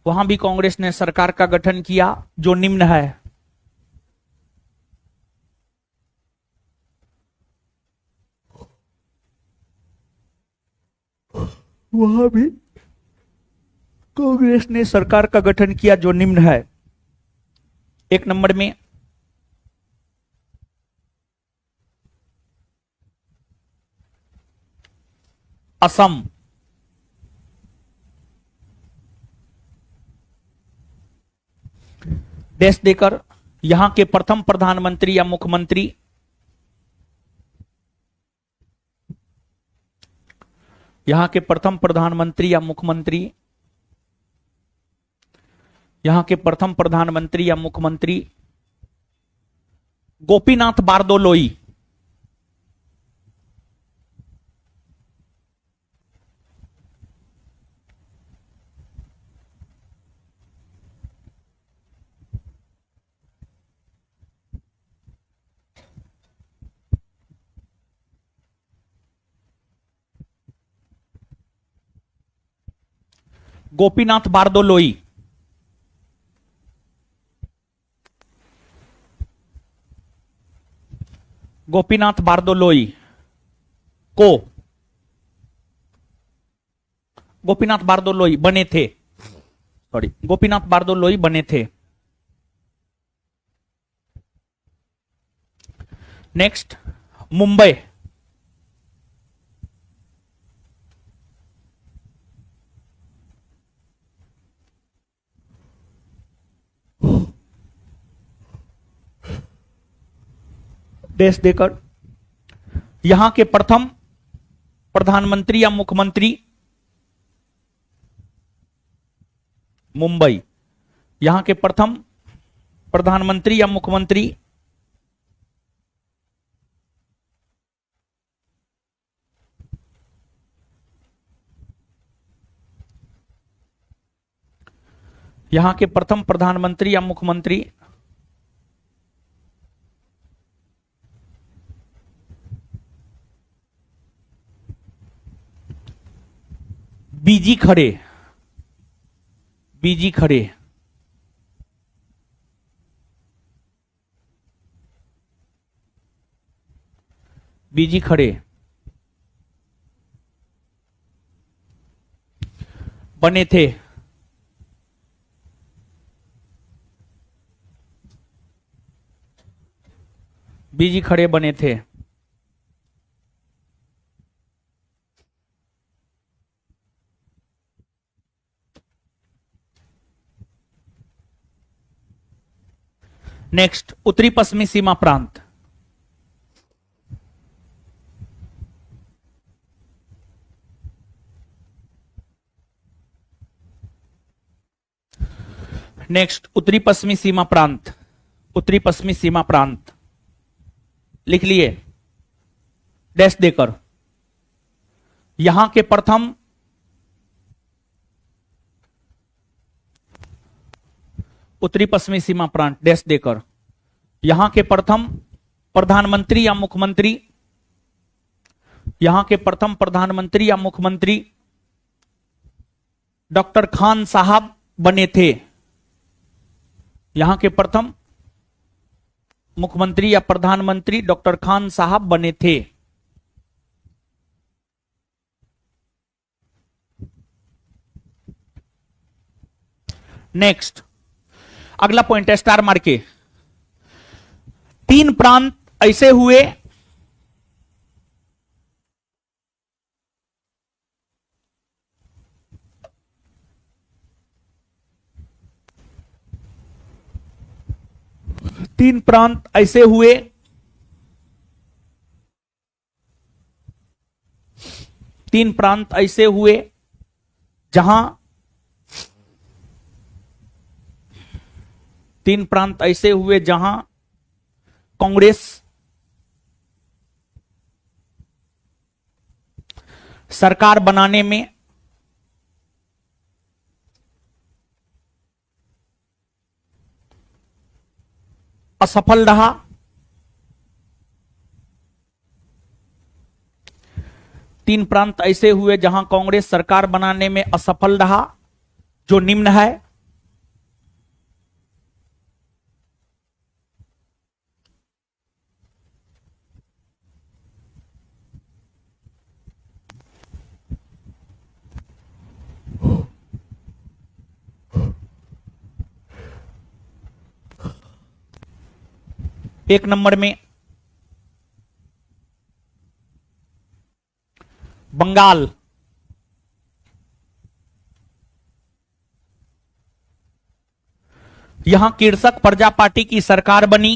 Speaker 1: वहां भी कांग्रेस ने सरकार का गठन किया, जो निम्न है। वहां भी कांग्रेस ने सरकार का गठन किया जो निम्न है। एक नंबर में असम, देश देकर यहां के प्रथम प्रधानमंत्री या मुख्यमंत्री, यहां के प्रथम प्रधानमंत्री या मुख्यमंत्री, यहां के प्रथम प्रधानमंत्री या मुख्यमंत्री गोपीनाथ बारदोलोई, गोपीनाथ बारदोलोई, गोपीनाथ बारदोलोई को, गोपीनाथ बारदोलोई बने थे, सॉरी, गोपीनाथ बारदोलोई बने थे। नेक्स्ट, मुंबई, देश देकर यहां के प्रथम प्रधानमंत्री या मुख्यमंत्री, मुंबई, यहां के प्रथम प्रधानमंत्री या मुख्यमंत्री यहां के प्रथम प्रधानमंत्री या मुख्यमंत्री बीजी खड़े, बीजी खड़े, बीजी खड़े बने थे। बीजी खड़े बने थे। नेक्स्ट, उत्तरी पश्चिमी सीमा प्रांत। नेक्स्ट, उत्तरी पश्चिमी सीमा प्रांत। उत्तरी पश्चिमी सीमा प्रांत लिख लिए डैश देकर। यहां के प्रथम उत्तरी पश्चिमी सीमा प्रांत डैश देकर, यहां के प्रथम प्रधानमंत्री या मुख्यमंत्री, यहां के प्रथम प्रधानमंत्री या मुख्यमंत्री डॉक्टर खान साहब बने थे। यहां के प्रथम मुख्यमंत्री या प्रधानमंत्री डॉक्टर खान साहब बने थे। नेक्स्ट, अगला पॉइंट है स्टार मार के। 3 प्रांत ऐसे हुए तीन प्रांत ऐसे हुए तीन प्रांत ऐसे हुए जहां तीन प्रांत ऐसे हुए जहां कांग्रेस सरकार बनाने में असफल रहा। तीन प्रांत ऐसे हुए जहां कांग्रेस सरकार बनाने में असफल रहा, जो निम्न है। एक नंबर में बंगाल, यहां कृषक प्रजा पार्टी की सरकार बनी।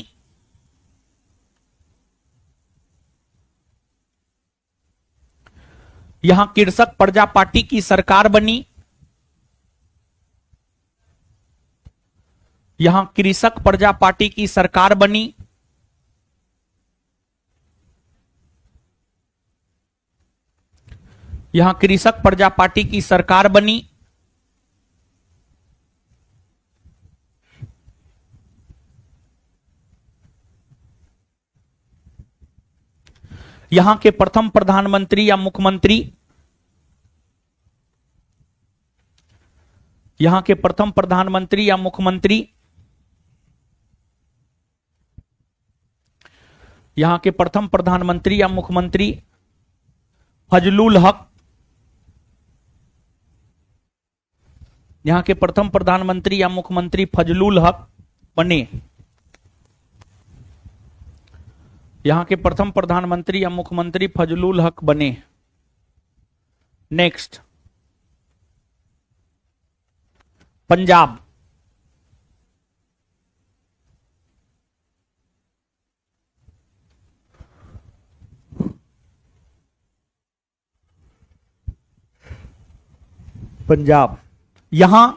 Speaker 1: यहां कृषक प्रजा पार्टी की सरकार बनी। यहां कृषक प्रजा पार्टी की सरकार बनी। यहां कृषक प्रजा पार्टी की सरकार बनी। यहां के प्रथम प्रधानमंत्री या मुख्यमंत्री, यहां के प्रथम प्रधानमंत्री या मुख्यमंत्री, यहां के प्रथम प्रधानमंत्री या मुख्यमंत्री फजलुल हक, यहां के प्रथम प्रधानमंत्री या मुख्यमंत्री फजलुल हक बने। यहां के प्रथम प्रधानमंत्री या मुख्यमंत्री फजलुल हक बने। नेक्स्ट, पंजाब, पंजाब, यहां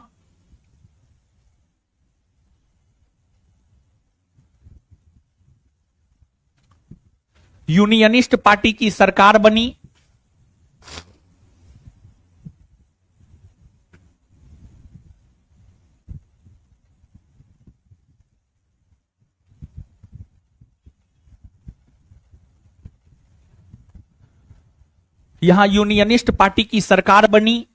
Speaker 1: यूनियनिस्ट पार्टी की सरकार बनी। यहां यूनियनिस्ट पार्टी की सरकार बनी।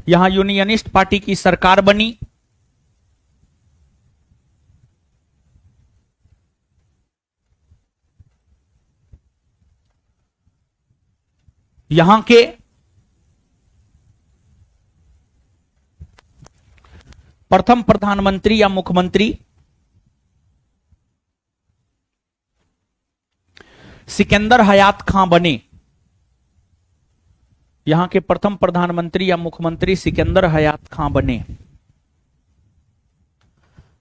Speaker 1: यहां यूनियनिस्ट पार्टी की सरकार बनी। यहां के प्रथम प्रधानमंत्री या मुख्यमंत्री सिकंदर हयात खां बने। यहां के प्रथम प्रधानमंत्री या मुख्यमंत्री सिकंदर हयात खां बने।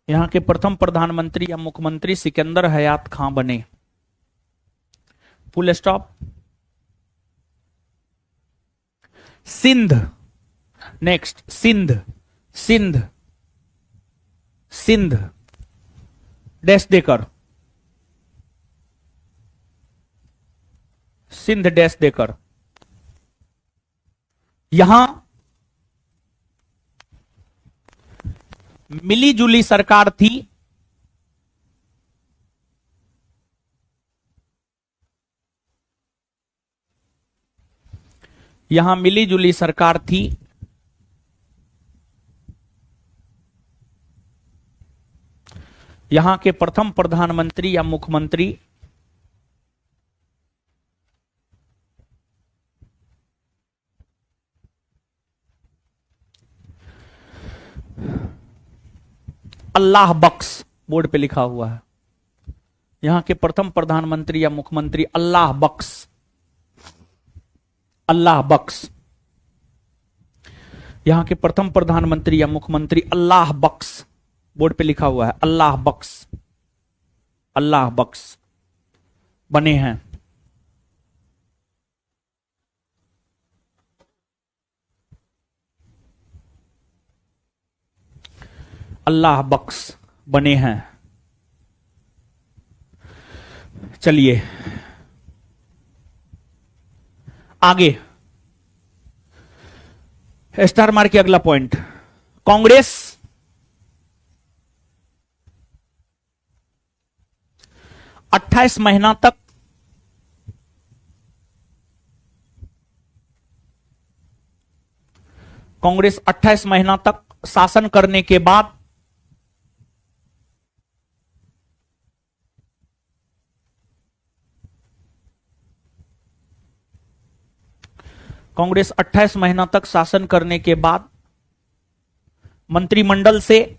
Speaker 1: यहां के प्रथम प्रधानमंत्री या मुख्यमंत्री सिकंदर हयात खां बने। Full stop. Sindh, next Sindh, Sindh, Sindh dash देकर, सिंध डैश देकर। यहां मिली जुली सरकार थी। यहां मिली जुली सरकार थी। यहां के प्रथम प्रधानमंत्री या मुख्यमंत्री अल्लाह बख्श, बोर्ड पे लिखा हुआ है। यहां के प्रथम प्रधानमंत्री या मुख्यमंत्री अल्लाह बख्श, अल्लाह बख्श। यहां के प्रथम प्रधानमंत्री या मुख्यमंत्री अल्लाह बख्श, बोर्ड पे लिखा हुआ है अल्लाह बख्श, अल्लाह बख्श बने हैं। अल्लाह बख्श बने हैं। चलिए आगे, स्टार मार के अगला पॉइंट। कांग्रेस 28 महीना तक कांग्रेस 28 महीना तक शासन करने के बाद कांग्रेस 28 महीना तक शासन करने के बाद मंत्रिमंडल से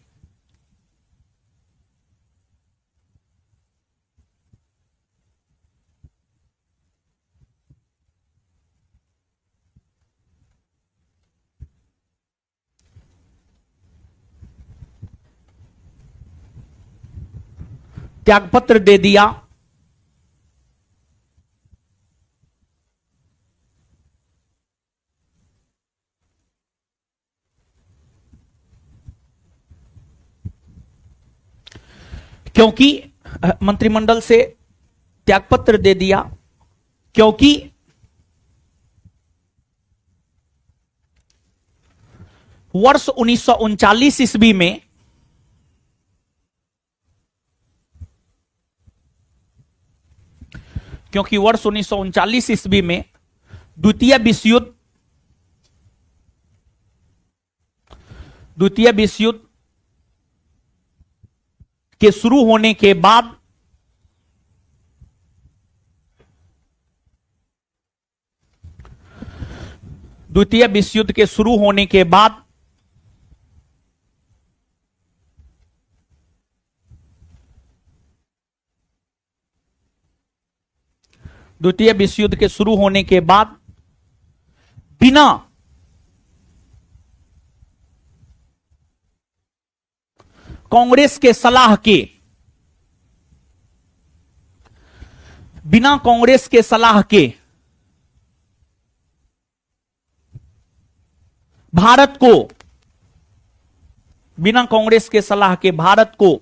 Speaker 1: त्यागपत्र दे दिया। क्योंकि मंत्रिमंडल से त्यागपत्र दे दिया क्योंकि वर्ष 1939 ईस्वी में वर्ष 1939 ईस्वी में द्वितीय विश्व युद्ध के शुरू होने के बाद द्वितीय विश्व युद्ध के शुरू होने के बाद द्वितीय विश्व युद्ध के शुरू होने के बाद बिना कांग्रेस के सलाह के, बिना कांग्रेस के सलाह के भारत को, बिना कांग्रेस के सलाह के भारत को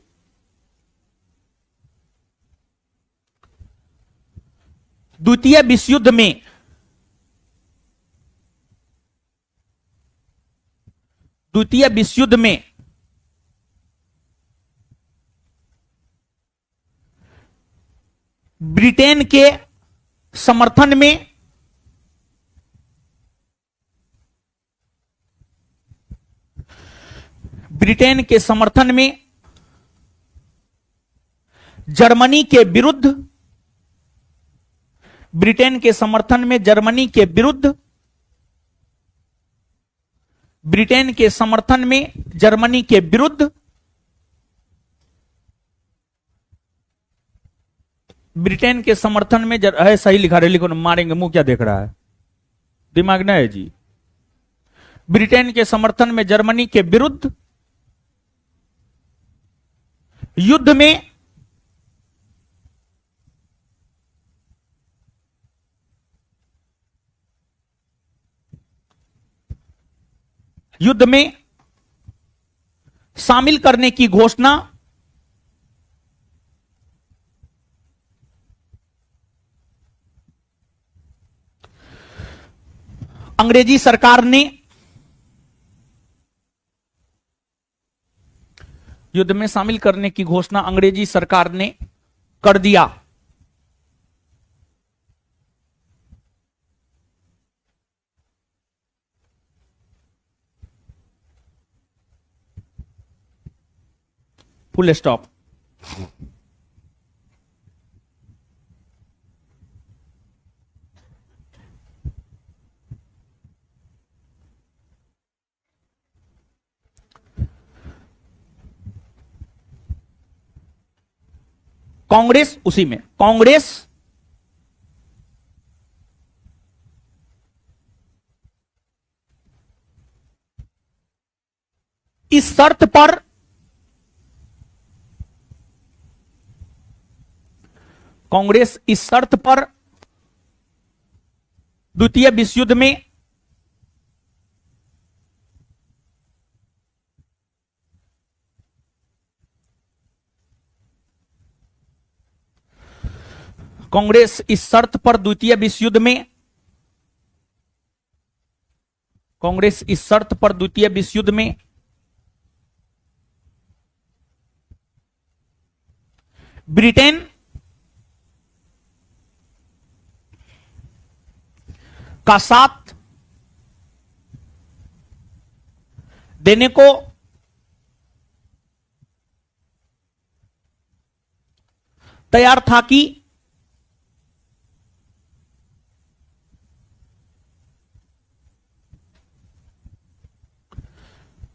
Speaker 1: द्वितीय विश्व युद्ध में ब्रिटेन के समर्थन में जर्मनी के विरुद्ध, ब्रिटेन के समर्थन में जर्मनी के विरुद्ध ब्रिटेन के समर्थन में जर्मनी के विरुद्ध, ब्रिटेन के समर्थन में है, सही लिखा रहे, लिखो ना, मारेंगे मुंह क्या देख रहा है, दिमाग नहीं है जी। ब्रिटेन के समर्थन में जर्मनी के विरुद्ध युद्ध में शामिल करने की घोषणा अंग्रेजी सरकार ने, युद्ध में शामिल करने की घोषणा अंग्रेजी सरकार ने कर दिया। Full stop. कांग्रेस, उसी में कांग्रेस इस शर्त पर, कांग्रेस इस शर्त पर द्वितीय विश्व युद्ध में कांग्रेस इस शर्त पर द्वितीय विश्व युद्ध में, कांग्रेस इस शर्त पर द्वितीय विश्व युद्ध में ब्रिटेन का साथ देने को तैयार था कि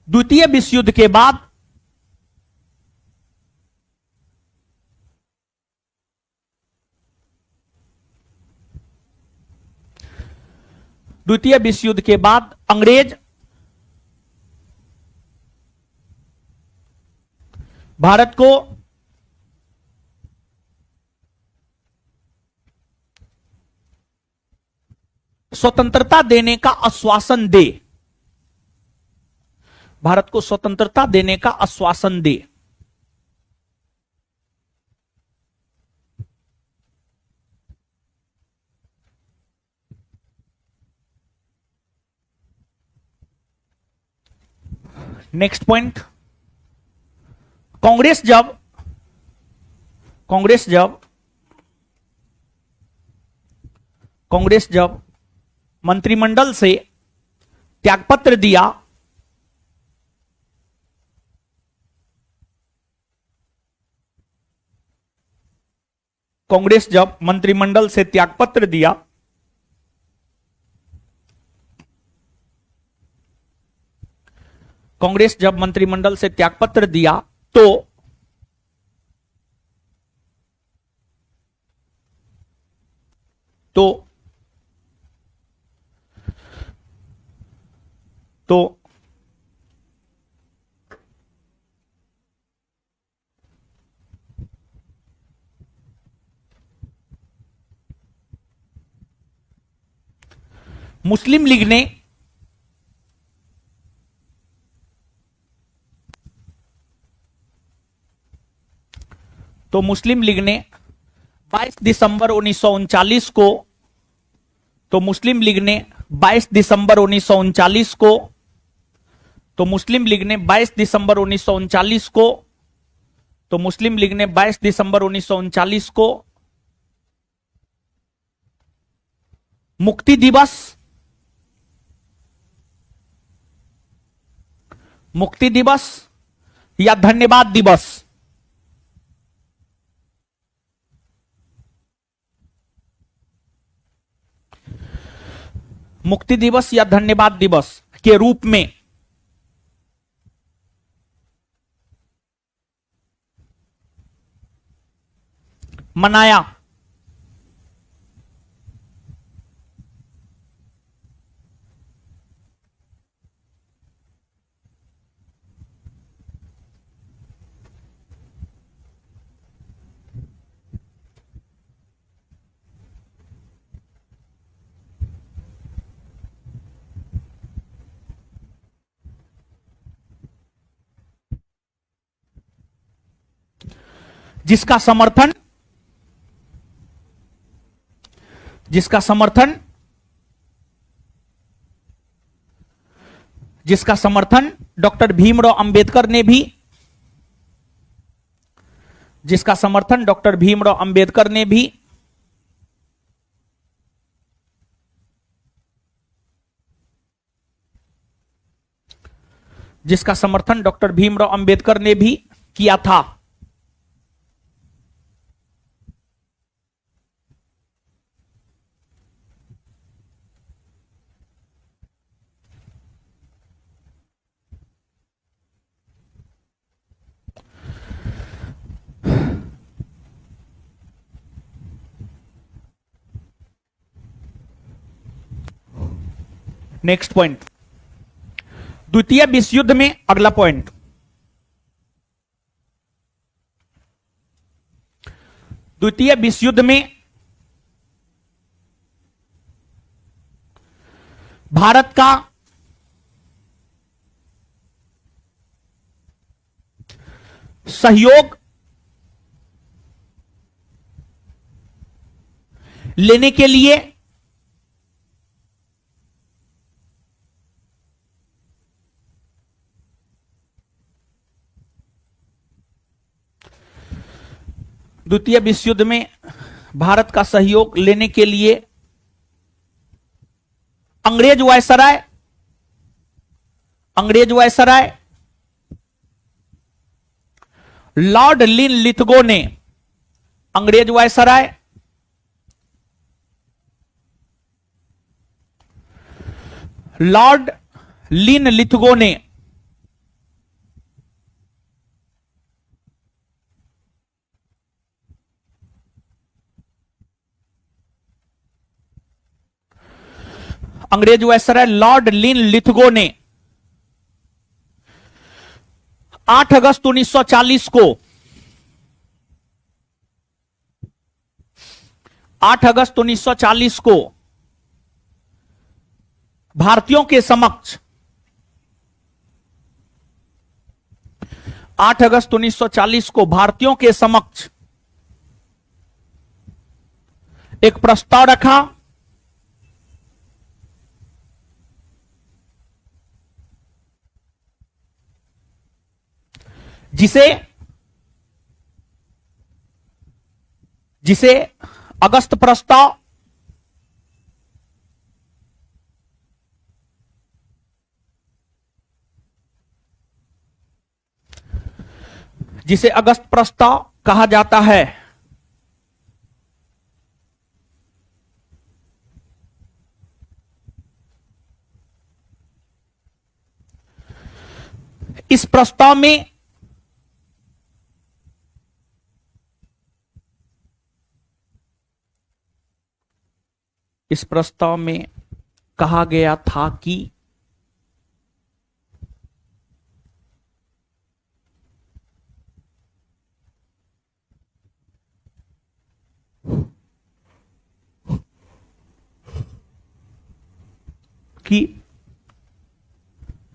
Speaker 1: द्वितीय विश्व युद्ध के बाद द्वितीय विश्व युद्ध के बाद अंग्रेज भारत को स्वतंत्रता देने का आश्वासन दे, भारत को स्वतंत्रता देने का आश्वासन दे। नेक्स्ट पॉइंट, कांग्रेस जब मंत्रिमंडल से त्यागपत्र दिया, कांग्रेस जब मंत्रिमंडल से त्यागपत्र दिया कांग्रेस जब मंत्रिमंडल से त्यागपत्र दिया तो मुस्लिम लीग ने मुस्लिम लीग ने 22 दिसंबर 1939 को मुस्लिम लीग ने 22 दिसंबर 1939 को मुस्लिम लीग ने 22 दिसंबर 1939 को मुस्लिम लीग ने 22 दिसंबर 1939 को मुक्ति दिवस या धन्यवाद दिवस, मुक्ति दिवस या धन्यवाद दिवस के रूप में मनाया। जिसका समर्थन जिसका समर्थन जिसका समर्थन डॉक्टर भीमराव अंबेडकर ने भी जिसका समर्थन डॉक्टर भीमराव अंबेडकर ने भी जिसका समर्थन डॉक्टर भीमराव अंबेडकर ने भी किया था। नेक्स्ट पॉइंट, द्वितीय विश्व युद्ध में, अगला पॉइंट, द्वितीय विश्व युद्ध में भारत का सहयोग लेने के लिए द्वितीय विश्व युद्ध में भारत का सहयोग लेने के लिए अंग्रेज वायसराय लॉर्ड लिन लिथगो ने अंग्रेज वायसराय लॉर्ड लिन लिथगो ने अंग्रेज वायसराय लॉर्ड लिन लिथगो ने 8 अगस्त 1940 को 8 अगस्त 1940 को भारतीयों के समक्ष 8 अगस्त 1940 को भारतीयों के समक्ष एक प्रस्ताव रखा जिसे अगस्त प्रस्ताव कहा जाता है। इस प्रस्ताव में कहा गया था कि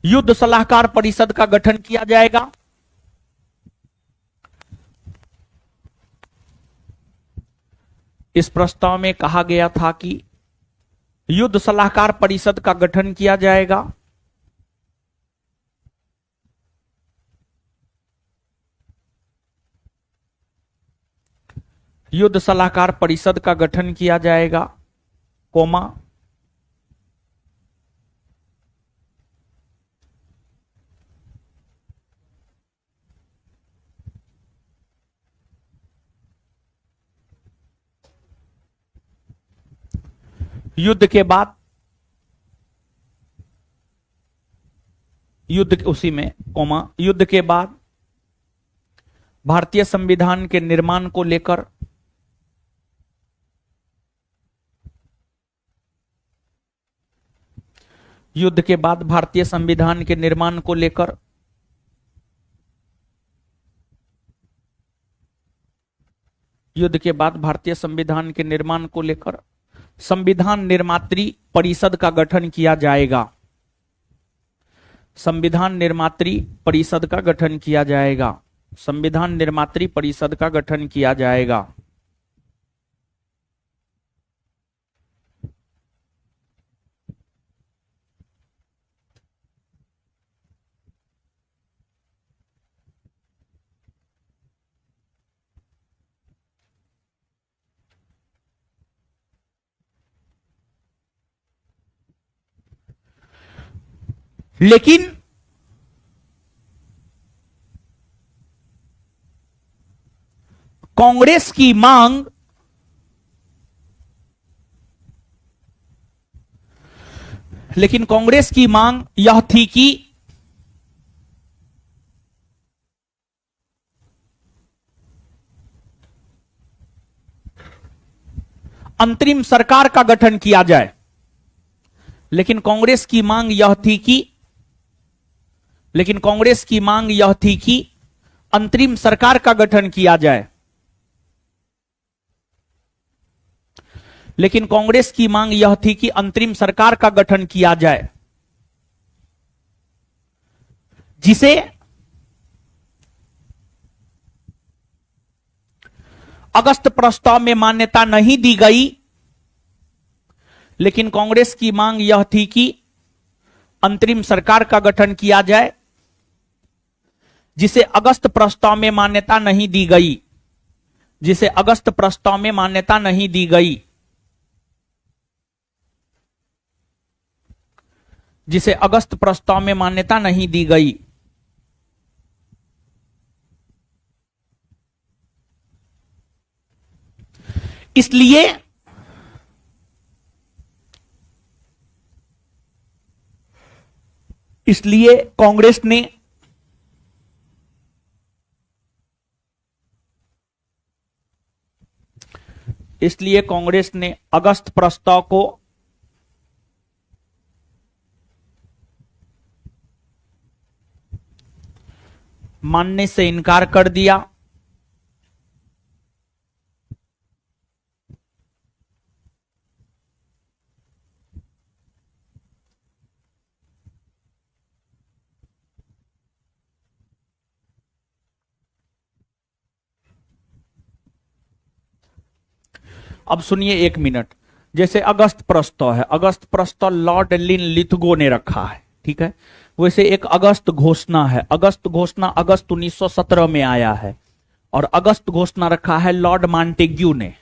Speaker 1: युद्ध सलाहकार परिषद का गठन किया जाएगा। इस प्रस्ताव में कहा गया था कि युद्ध सलाहकार परिषद का गठन किया जाएगा। युद्ध सलाहकार परिषद का गठन किया जाएगा, कोमा युद्ध के बाद युद्ध के बाद भारतीय संविधान के निर्माण को लेकर युद्ध के बाद भारतीय संविधान के निर्माण को लेकर युद्ध के बाद भारतीय संविधान के निर्माण को लेकर संविधान निर्मात्री परिषद का गठन किया जाएगा। संविधान निर्मात्री परिषद का गठन किया जाएगा। संविधान निर्मात्री परिषद का गठन किया जाएगा। लेकिन कांग्रेस की मांग यह थी कि अंतरिम सरकार का गठन किया जाए। लेकिन कांग्रेस की मांग यह थी कि अंतरिम सरकार का गठन किया जाए। लेकिन कांग्रेस की मांग यह थी कि अंतरिम सरकार का गठन किया जाए, जिसे अगस्त प्रस्ताव में मान्यता नहीं दी गई। लेकिन कांग्रेस की मांग यह थी कि अंतरिम सरकार का गठन किया जाए, जिसे अगस्त प्रस्ताव में मान्यता नहीं दी गई। जिसे अगस्त प्रस्ताव में मान्यता नहीं दी गई। जिसे अगस्त प्रस्ताव में मान्यता नहीं दी गई। इसलिए कांग्रेस ने अगस्त प्रस्ताव को मानने से इनकार कर दिया। अब सुनिए 1 मिनट। जैसे अगस्त प्रस्ताव है, अगस्त प्रस्ताव लॉर्ड लिथगो ने रखा है, ठीक है। वैसे एक अगस्त घोषणा है। अगस्त घोषणा अगस्त 1917 में आया है, और अगस्त घोषणा रखा है लॉर्ड मॉन्टेग्यू ने।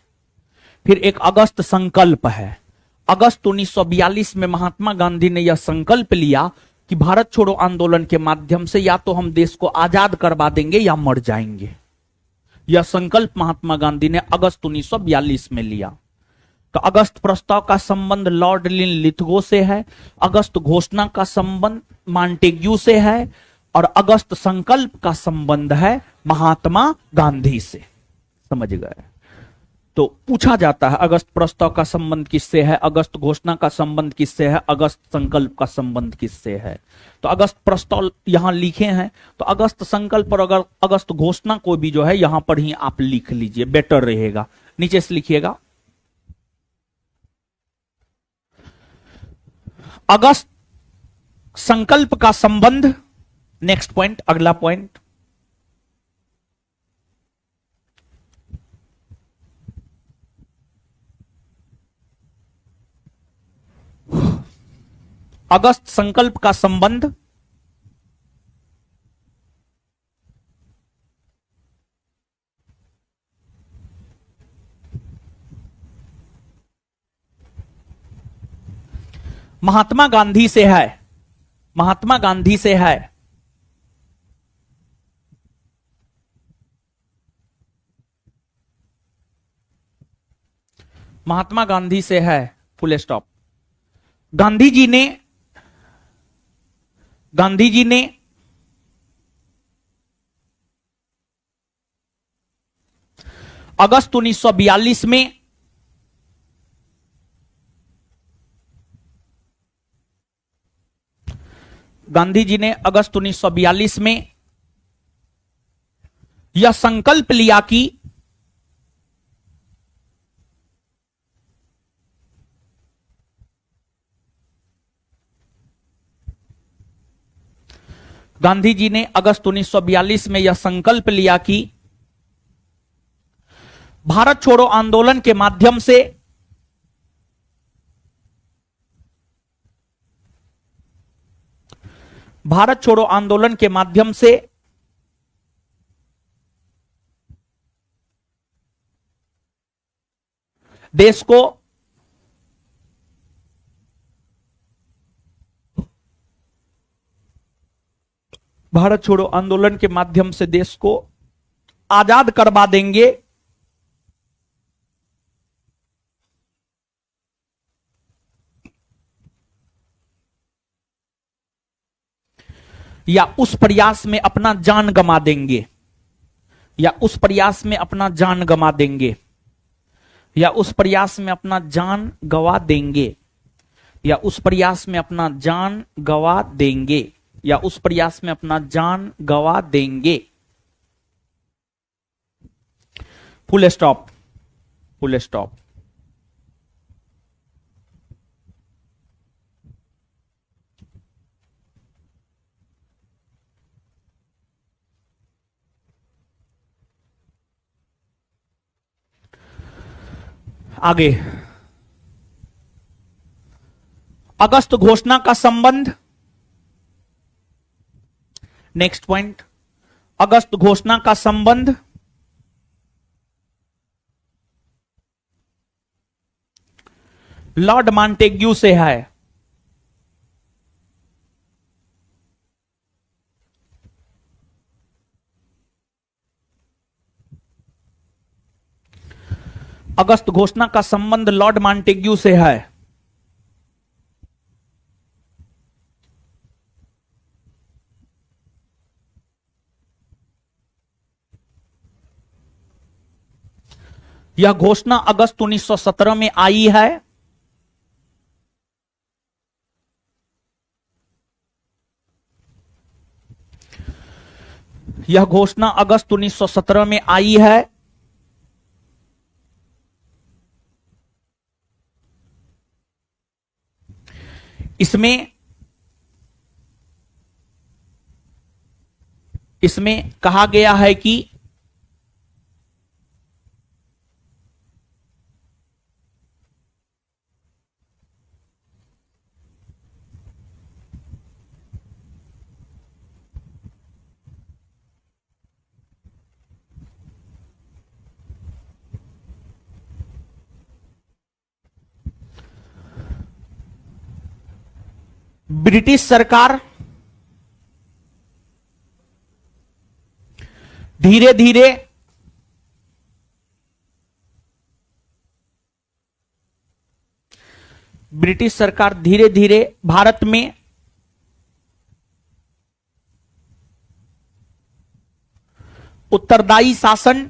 Speaker 1: फिर एक अगस्त संकल्प है। अगस्त 1942 में महात्मा गांधी ने यह संकल्प लिया कि भारत छोड़ो आंदोलन के माध्यम से या तो हम देश को आजाद करवा देंगे या मर जाएंगे। यह संकल्प महात्मा गांधी ने अगस्त 1942 में लिया। तो अगस्त प्रस्ताव का संबंध लॉर्ड लिथगो से है, अगस्त घोषणा का संबंध मॉन्टेग्यू से है, और अगस्त संकल्प का संबंध है महात्मा गांधी से। समझ गए? तो पूछा जाता है अगस्त प्रस्ताव का संबंध किससे है, अगस्त घोषणा का संबंध किससे है, अगस्त संकल्प का संबंध किससे है। तो अगस्त प्रस्ताव यहां लिखे हैं, तो अगस्त संकल्प और अगस्त घोषणा को भी जो है यहां पर ही आप लिख लीजिए, बेटर रहेगा। नीचे से लिखिएगा अगस्त संकल्प का संबंध। नेक्स्ट पॉइंट, अगला पॉइंट। अगस्त संकल्प का संबंध महात्मा गांधी से है। महात्मा गांधी से है। महात्मा गांधी से है, फुल स्टॉप। गांधी जी ने अगस्त 1942 में गांधी जी ने अगस्त 1942 में यह संकल्प लिया कि गांधी जी ने अगस्त 1942 में यह संकल्प लिया कि भारत छोड़ो आंदोलन के माध्यम से भारत छोड़ो आंदोलन के माध्यम से देश को भारत छोड़ो आंदोलन के माध्यम से देश को आजाद करवा देंगे। या उस प्रयास में अपना जान गंवा देंगे, या उस प्रयास में अपना जान गंवा देंगे, या उस प्रयास में अपना जान गंवा देंगे, या उस प्रयास में अपना जान गंवा देंगे, या उस प्रयास में अपना जान गंवा देंगे। Full stop, full stop. आगे, अगस्त घोषणा का संबंध, नेक्स्ट पॉइंट, अगस्त घोषणा का संबंध लॉर्ड मॉन्टेग्यू से है। अगस्त घोषणा का संबंध लॉर्ड मॉन्टेग्यू से है। यह घोषणा अगस्त 1917 में आई है। यह घोषणा अगस्त 1917 में आई है। इसमें कहा गया है कि ब्रिटिश सरकार धीरे धीरे भारत में उत्तरदायी शासन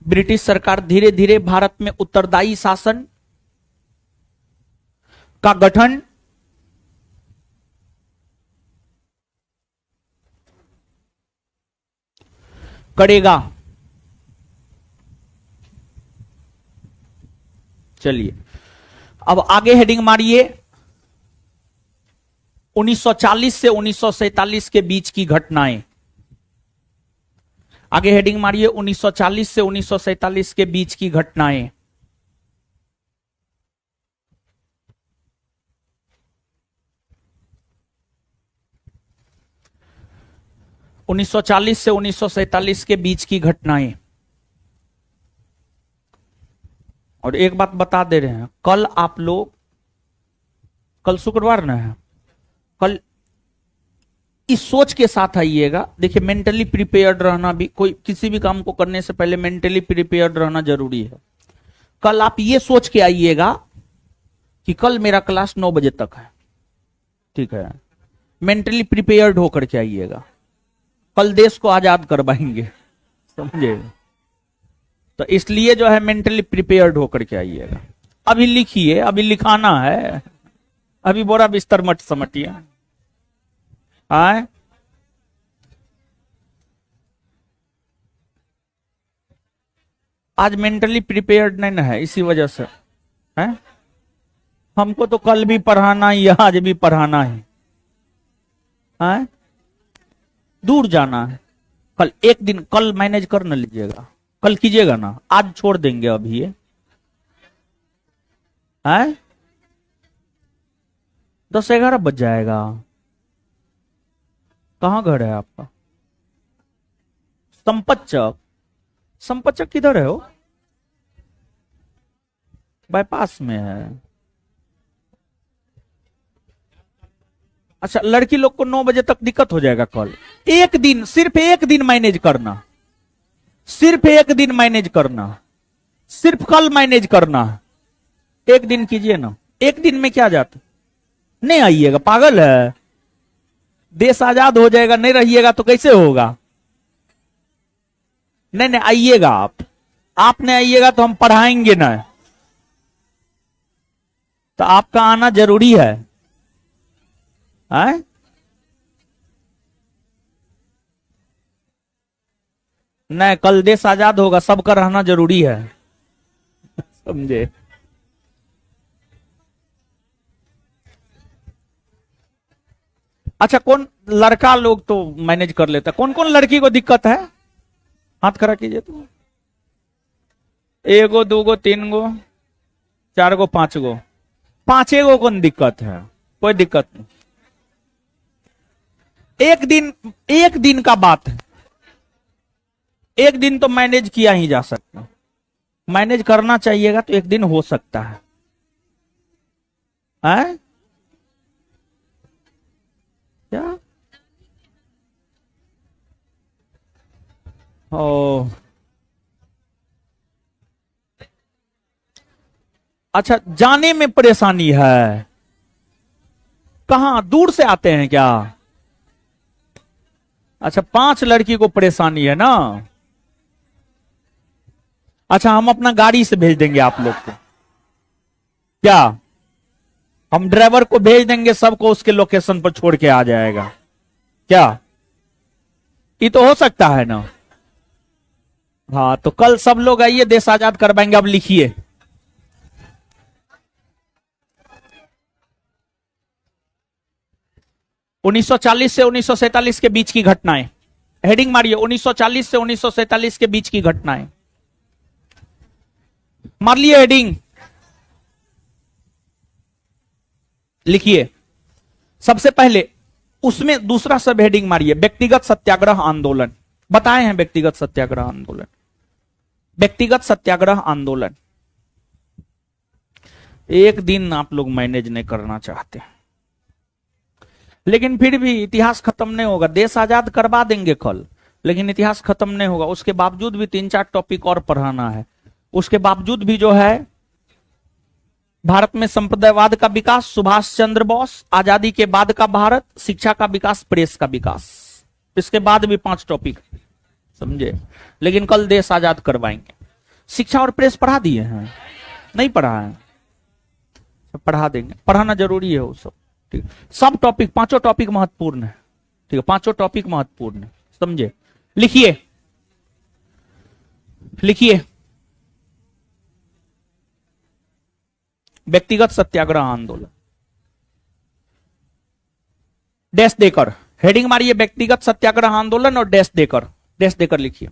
Speaker 1: ब्रिटिश सरकार धीरे धीरे भारत में उत्तरदायी शासन का गठन करेगा। चलिए अब आगे हेडिंग मारिए, 1940 से 1947 के बीच की घटनाएं। आगे हेडिंग मारिए, 1940 से 1947 के बीच की घटनाएं। उन्नीस सौ 1947 के बीच की घटनाएं। और एक बात बता दे रहे हैं, कल आप लोग, कल शुक्रवार ना है, कल इस सोच के साथ आइएगा। देखिए मेंटली प्रिपेयर्ड रहना भी, कोई किसी भी काम को करने से पहले मेंटली प्रिपेयर्ड रहना जरूरी है। कल आप ये सोच के आइएगा कि कल मेरा क्लास 9 बजे तक है, ठीक है, मेंटली प्रिपेयर्ड होकर के आइएगा। कल देश को आजाद करवाएंगे, समझे। तो इसलिए जो है मेंटली प्रिपेयर्ड होकर के आइएगा। अभी लिखिए, अभी लिखाना है, अभी बोरा बिस्तर मत समटिए। आए आज मेंटली प्रिपेयर्ड नहीं ना है, इसी वजह से है। हमको तो कल भी पढ़ाना ही, आज भी पढ़ाना है, दूर जाना है। कल एक दिन, कल मैनेज कर न लीजिएगा, कल कीजिएगा ना, आज छोड़ देंगे अभी ये है। 10-11 बज जाएगा। कहाँ घर है आपका? संपत चौक। संपत चौक किधर है वो? बाईपास में है। अच्छा, लड़की लोग को 9 बजे तक दिक्कत हो जाएगा कल। एक दिन, सिर्फ एक दिन मैनेज करना, सिर्फ एक दिन मैनेज करना, सिर्फ कल मैनेज करना। एक दिन कीजिए ना, एक दिन में क्या जाता। नहीं आइएगा, पागल है? देश आजाद हो जाएगा, नहीं रहिएगा तो कैसे होगा? नहीं नहीं आइएगा, आप नहीं आइएगा तो हम पढ़ाएंगे ना। तो आपका आना जरूरी है। नहीं, कल देश आजाद होगा, सबका रहना जरूरी है, समझे? अच्छा, कौन लड़का लोग तो मैनेज कर लेता, कौन कौन लड़की को दिक्कत है? हाथ खड़ा कीजिए तो। 1 गो 2 गो 3 गो 4 गो 5 गो, 5 गो कौन दिक्कत है? कोई दिक्कत नहीं। एक दिन का बात है, एक दिन तो मैनेज किया ही जा सकता। मैनेज करना चाहिएगा तो एक दिन हो सकता है, हैं? क्या? ओ अच्छा, जाने में परेशानी है। कहां, दूर से आते हैं क्या? अच्छा, 5 लड़की को परेशानी है ना। अच्छा, हम अपना गाड़ी से भेज देंगे आप लोग को, क्या? हम ड्राइवर को भेज देंगे, सबको उसके लोकेशन पर छोड़ के आ जाएगा, क्या? ये तो हो सकता है ना। हाँ, तो कल सब लोग आइए, देश आजाद करवाएंगे। अब लिखिए, (1940 से 1947 के बीच की घटनाएं। हेडिंग मारिए, 1940 से 1947 के बीच की घटनाएं। मार लिए हेडिंग, लिखिए। सबसे पहले उसमें दूसरा सब हेडिंग मारिए, व्यक्तिगत सत्याग्रह आंदोलन। बताए हैं व्यक्तिगत सत्याग्रह आंदोलन, व्यक्तिगत सत्याग्रह आंदोलन। एक दिन आप लोग मैनेज नहीं करना चाहते, लेकिन फिर भी इतिहास खत्म नहीं होगा। देश आजाद करवा देंगे कल, लेकिन इतिहास खत्म नहीं होगा। उसके बावजूद भी 3-4 टॉपिक और पढ़ाना है। उसके बावजूद भी जो है, भारत में संप्रदायवाद का विकास, सुभाष चंद्र बोस, आजादी के बाद का भारत, शिक्षा का विकास, प्रेस का विकास। इसके बाद भी 5 टॉपिक, समझे? लेकिन कल देश आजाद करवाएंगे। शिक्षा और प्रेस पढ़ा दिए हैं? नहीं पढ़ा है, पढ़ा देंगे, पढ़ाना जरूरी है वो सब। ठीक, सब टॉपिक, 5 टॉपिक महत्वपूर्ण है। ठीक है, 5 टॉपिक महत्वपूर्ण है, समझे? लिखिए, लिखिए, व्यक्तिगत सत्याग्रह आंदोलन, डैश देकर हेडिंग मारिए, व्यक्तिगत सत्याग्रह आंदोलन, और डैश देकर लिखिए।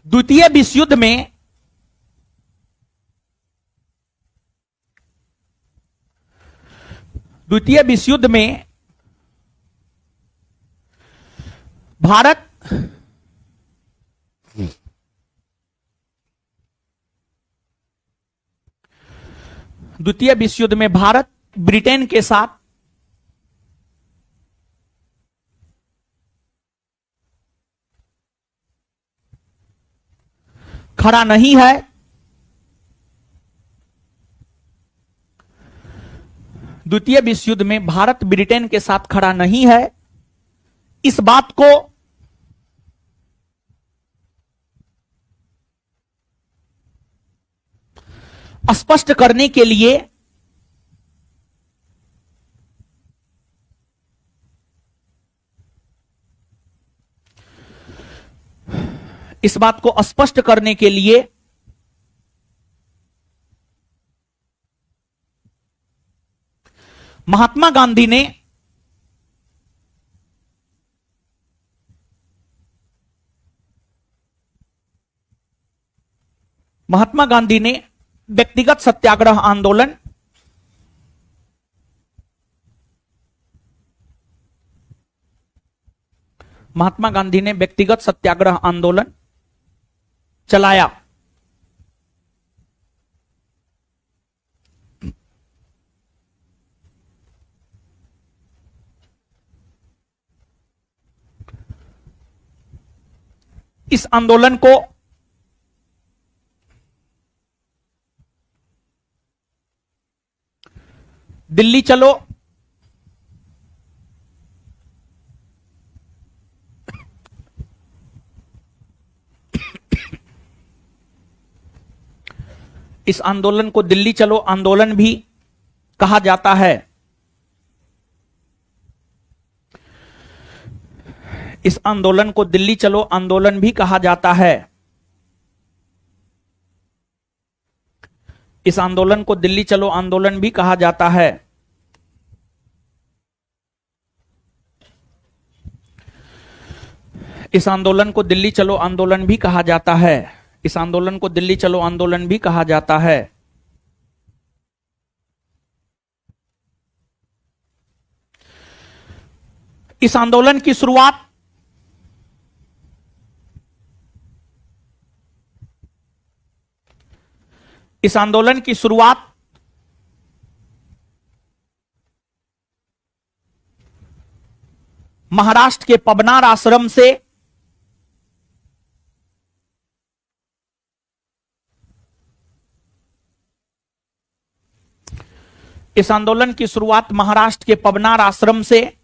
Speaker 1: द्वितीय विश्व युद्ध में भारत द्वितीय विश्व युद्ध में भारत ब्रिटेन के साथ खड़ा नहीं है। द्वितीय विश्व युद्ध में भारत ब्रिटेन के साथ खड़ा नहीं है। इस बात को स्पष्ट करने के लिए इस बात को स्पष्ट करने के लिए महात्मा गांधी ने व्यक्तिगत सत्याग्रह आंदोलन चलाया। इस आंदोलन को दिल्ली चलो इस आंदोलन को दिल्ली चलो आंदोलन भी कहा जाता है। इस आंदोलन को दिल्ली चलो आंदोलन भी कहा जाता है। इस आंदोलन को दिल्ली चलो आंदोलन भी कहा जाता है। इस आंदोलन को दिल्ली चलो आंदोलन भी कहा जाता है। इस आंदोलन को दिल्ली चलो आंदोलन भी कहा जाता है। इस आंदोलन की शुरुआत महाराष्ट्र के पबनार आश्रम से महाराष्ट्र के पबनार आश्रम से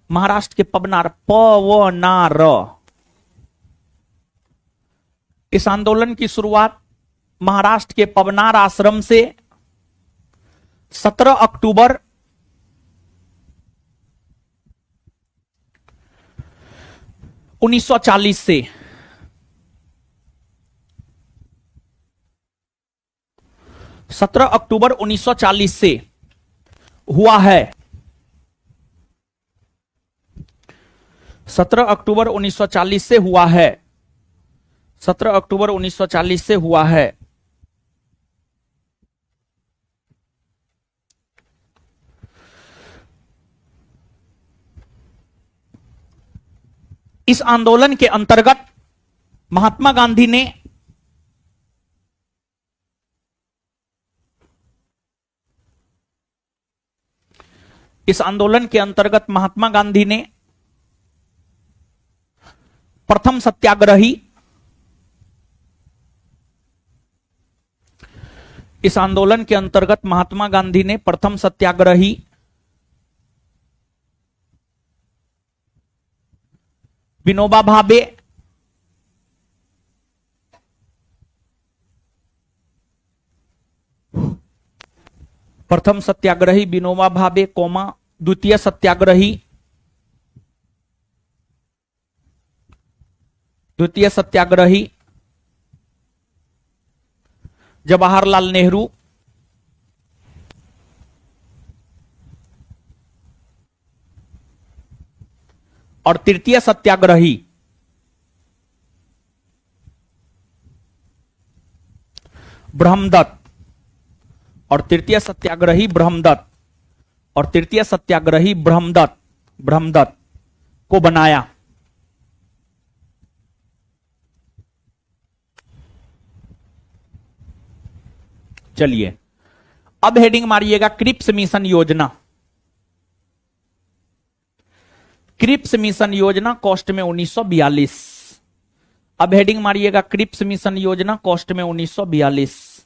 Speaker 1: महाराष्ट्र के पबनार पवनार इस आंदोलन की शुरुआत महाराष्ट्र के पबनार आश्रम से 17 अक्टूबर 1940 से 17 अक्टूबर 1940 से हुआ है। 17 अक्टूबर 1940 से हुआ है। 17 अक्टूबर 1940 से हुआ है। इस आंदोलन के अंतर्गत महात्मा गांधी ने प्रथम सत्याग्रही इस आंदोलन के अंतर्गत महात्मा गांधी ने प्रथम सत्याग्रही विनोबा भावे, प्रथम सत्याग्रही विनोबा भावे कोमा द्वितीय सत्याग्रही जवाहरलाल नेहरू, और तृतीय सत्याग्रही ब्रह्मदत्त और तृतीय सत्याग्रही ब्रह्मदत्त को बनाया। चलिए अब हेडिंग मारिएगा क्रिप्स मिशन योजना। क्रिप्स मिशन योजना कॉस्ट में 1942। अब हेडिंग मारिएगा क्रिप्स मिशन योजना कॉस्ट में 1942।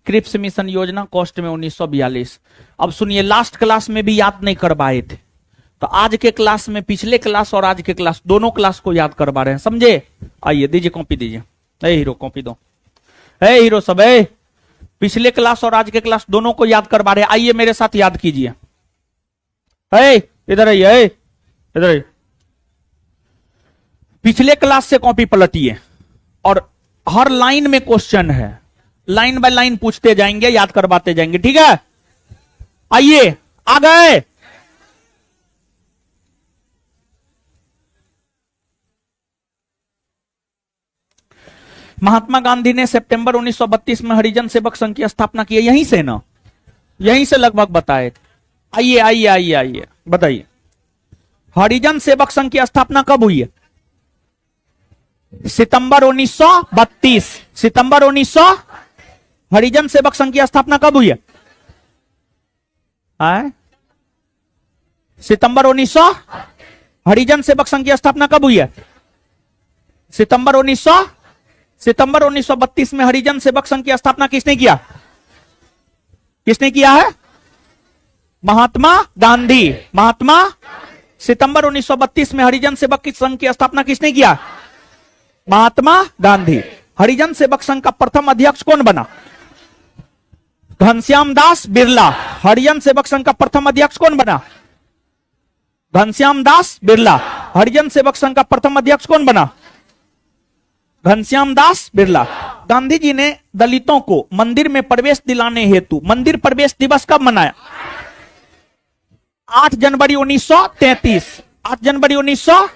Speaker 1: क्रिप्स मिशन योजना कॉस्ट में 1942। अब सुनिए, लास्ट क्लास में भी याद नहीं करवाए थे, तो आज के क्लास में पिछले क्लास और आज के क्लास दोनों क्लास को याद करवा रहे हैं, समझे? आइए दीजिए कॉपी, दीजिए। ए हीरो कॉपी दो, है हीरो सब है, पिछले क्लास और आज के क्लास दोनों को याद करवा रहे, आइए मेरे साथ याद कीजिए। इधर आइए, इधर आइए, पिछले क्लास से कॉपी पलटिए और हर लाइन में क्वेश्चन है, लाइन बाय लाइन पूछते जाएंगे, याद करवाते जाएंगे, ठीक है? आइए, आ गए। महात्मा गांधी ने सितंबर 1932 में हरिजन सेवक संघ की स्थापना की है, यहीं से ना, यहीं से लगभग बताए। आइए आइए आइए आइए, बताइए हरिजन सेवक संघ की स्थापना कब हुई है? सितंबर 1932। सितंबर 1900 हरिजन सेवक संघ की स्थापना कब हुई है? सितंबर 1900 हरिजन सेवक संघ की स्थापना कब हुई है? सितंबर 1932 में हरिजन सेवक संघ की स्थापना किसने किया? किसने किया है? महात्मा गांधी। महात्मा, सितंबर 1932 में हरिजन सेवक संघ की स्थापना किसने किया? महात्मा गांधी। हरिजन सेवक संघ का प्रथम अध्यक्ष कौन बना? घनश्याम दास बिरला। हरिजन सेवक संघ का प्रथम अध्यक्ष कौन बना? घनश्याम दास बिरला। हरिजन सेवक संघ का प्रथम अध्यक्ष कौन बना? घनश्याम दास बिरला। गांधी जी ने दलितों को मंदिर में प्रवेश दिलाने हेतु मंदिर प्रवेश दिवस कब मनाया? 8 जनवरी 1933। 8 जनवरी 1900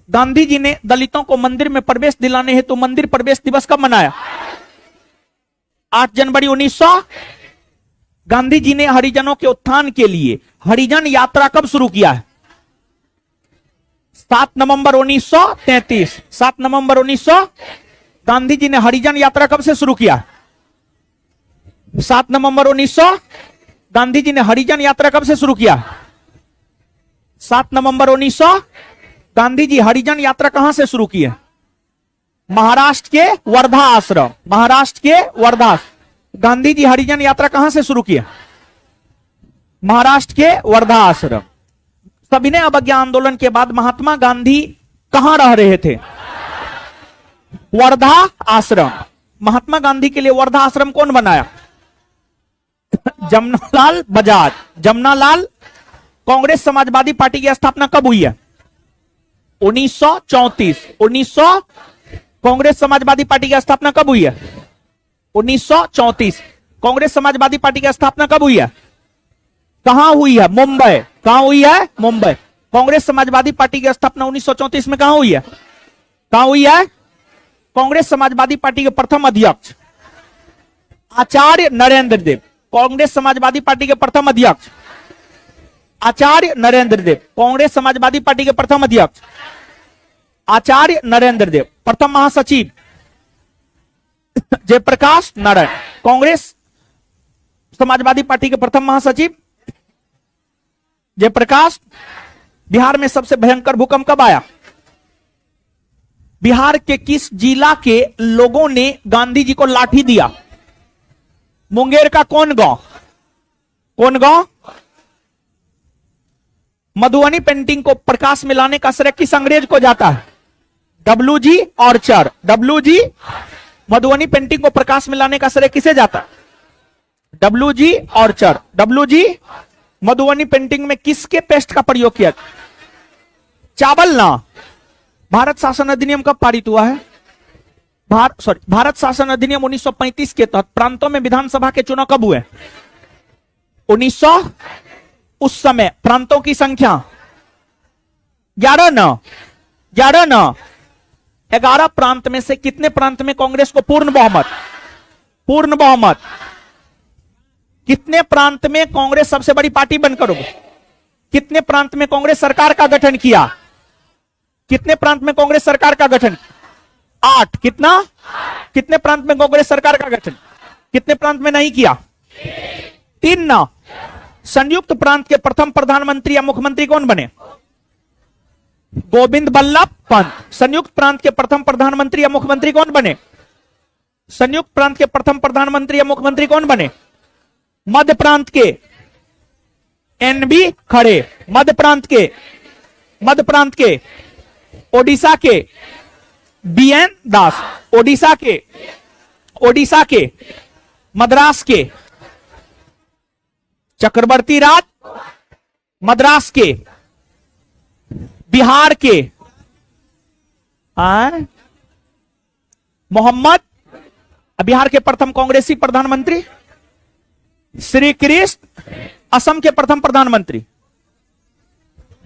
Speaker 1: गांधी जी ने दलितों को मंदिर में प्रवेश दिलाने हेतु मंदिर प्रवेश दिवस कब मनाया? 8 जनवरी 1900। गांधी जी ने हरिजनों के उत्थान के लिए हरिजन यात्रा कब शुरू किया है? 7 नवंबर 1933। 7 नवंबर 1900 गांधी जी ने हरिजन यात्रा कब से शुरू किया? 7 नवंबर 1900 गांधी जी ने हरिजन यात्रा कब से शुरू किया? 7 नवंबर 1900 गांधी जी हरिजन यात्रा कहां से शुरू की है? महाराष्ट्र के वर्धा आश्रम। महाराष्ट्र के वर्धा। गांधी जी हरिजन यात्रा कहां से शुरू किया? महाराष्ट्र के वर्धा आश्रम। सविनय अवज्ञा आंदोलन के बाद महात्मा गांधी कहां रह रहे थे? वर्धा आश्रम। महात्मा गांधी के लिए वर्धा आश्रम कौन बनाया? जमनालाल बजाज। जमनालाल। कांग्रेस समाजवादी पार्टी की स्थापना कब हुई है? 1934। 1900 कांग्रेस समाजवादी पार्टी की स्थापना कब हुई है? 1934। कांग्रेस समाजवादी पार्टी की स्थापना कब हुई है? कहां हुई है? मुंबई। कहां हुई है? मुंबई। कांग्रेस समाजवादी पार्टी की स्थापना 1934 में कहां हुई है? कहां हुई है? कांग्रेस समाजवादी पार्टी के प्रथम अध्यक्ष आचार्य नरेंद्र देव। कांग्रेस समाजवादी पार्टी के प्रथम अध्यक्ष आचार्य नरेंद्र देव। कांग्रेस समाजवादी पार्टी के प्रथम अध्यक्ष आचार्य नरेंद्र देव। प्रथम महासचिव जयप्रकाश नारायण। कांग्रेस समाजवादी पार्टी के प्रथम महासचिव जयप्रकाश। बिहार में सबसे भयंकर भूकंप कब आया? बिहार के किस जिला के लोगों ने गांधी जी को लाठी दिया? मुंगेर का कौन गांव? कौन गांव? मधुबनी पेंटिंग को प्रकाश में लाने का श्रेय किस अंग्रेज को जाता है? डब्ल्यू.जी. ऑर्चर। डब्ल्यू.जी. मधुबनी पेंटिंग को प्रकाश में लाने का श्रेय किसे जाता है? डब्ल्यू.जी. ऑर्चर। डब्ल्यू.जी. मधुबनी पेंटिंग में किसके पेस्ट का प्रयोग किया? चावल ना। भारत शासन अधिनियम कब पारित हुआ है? भारत शासन अधिनियम 1935 के तहत प्रांतों में विधानसभा के चुनाव कब हुए? 1900। उस समय प्रांतों की संख्या 11 न। 11 प्रांत में से कितने प्रांत में कांग्रेस को पूर्ण बहुमत? पूर्ण बहुमत। कितने प्रांत में कांग्रेस सबसे बड़ी पार्टी बनकर उभरी? कितने प्रांत में कांग्रेस सरकार का गठन किया? कितने प्रांत में कांग्रेस सरकार का गठन? 8। कितना? कितने प्रांत में कांग्रेस सरकार का गठन? कितने प्रांत में नहीं किया? 3 ना। संयुक्त प्रांत के प्रथम प्रधानमंत्री या मुख्यमंत्री कौन बने? गोविंद बल्लभ पंत। संयुक्त प्रांत के प्रथम प्रधानमंत्री या मुख्यमंत्री कौन बने? संयुक्त प्रांत के प्रथम प्रधानमंत्री या मुख्यमंत्री कौन बने? मध्य प्रांत के एन.बी. खड़े। मध्य प्रांत के ओडिशा के बी.एन. दास। ओडिशा के, मद्रास के, चक्रवर्ती राज मद्रास के, बिहार के, मोहम्मद, बिहार के प्रथम कांग्रेसी प्रधानमंत्री, श्री कृष्ण, असम के प्रथम प्रधानमंत्री,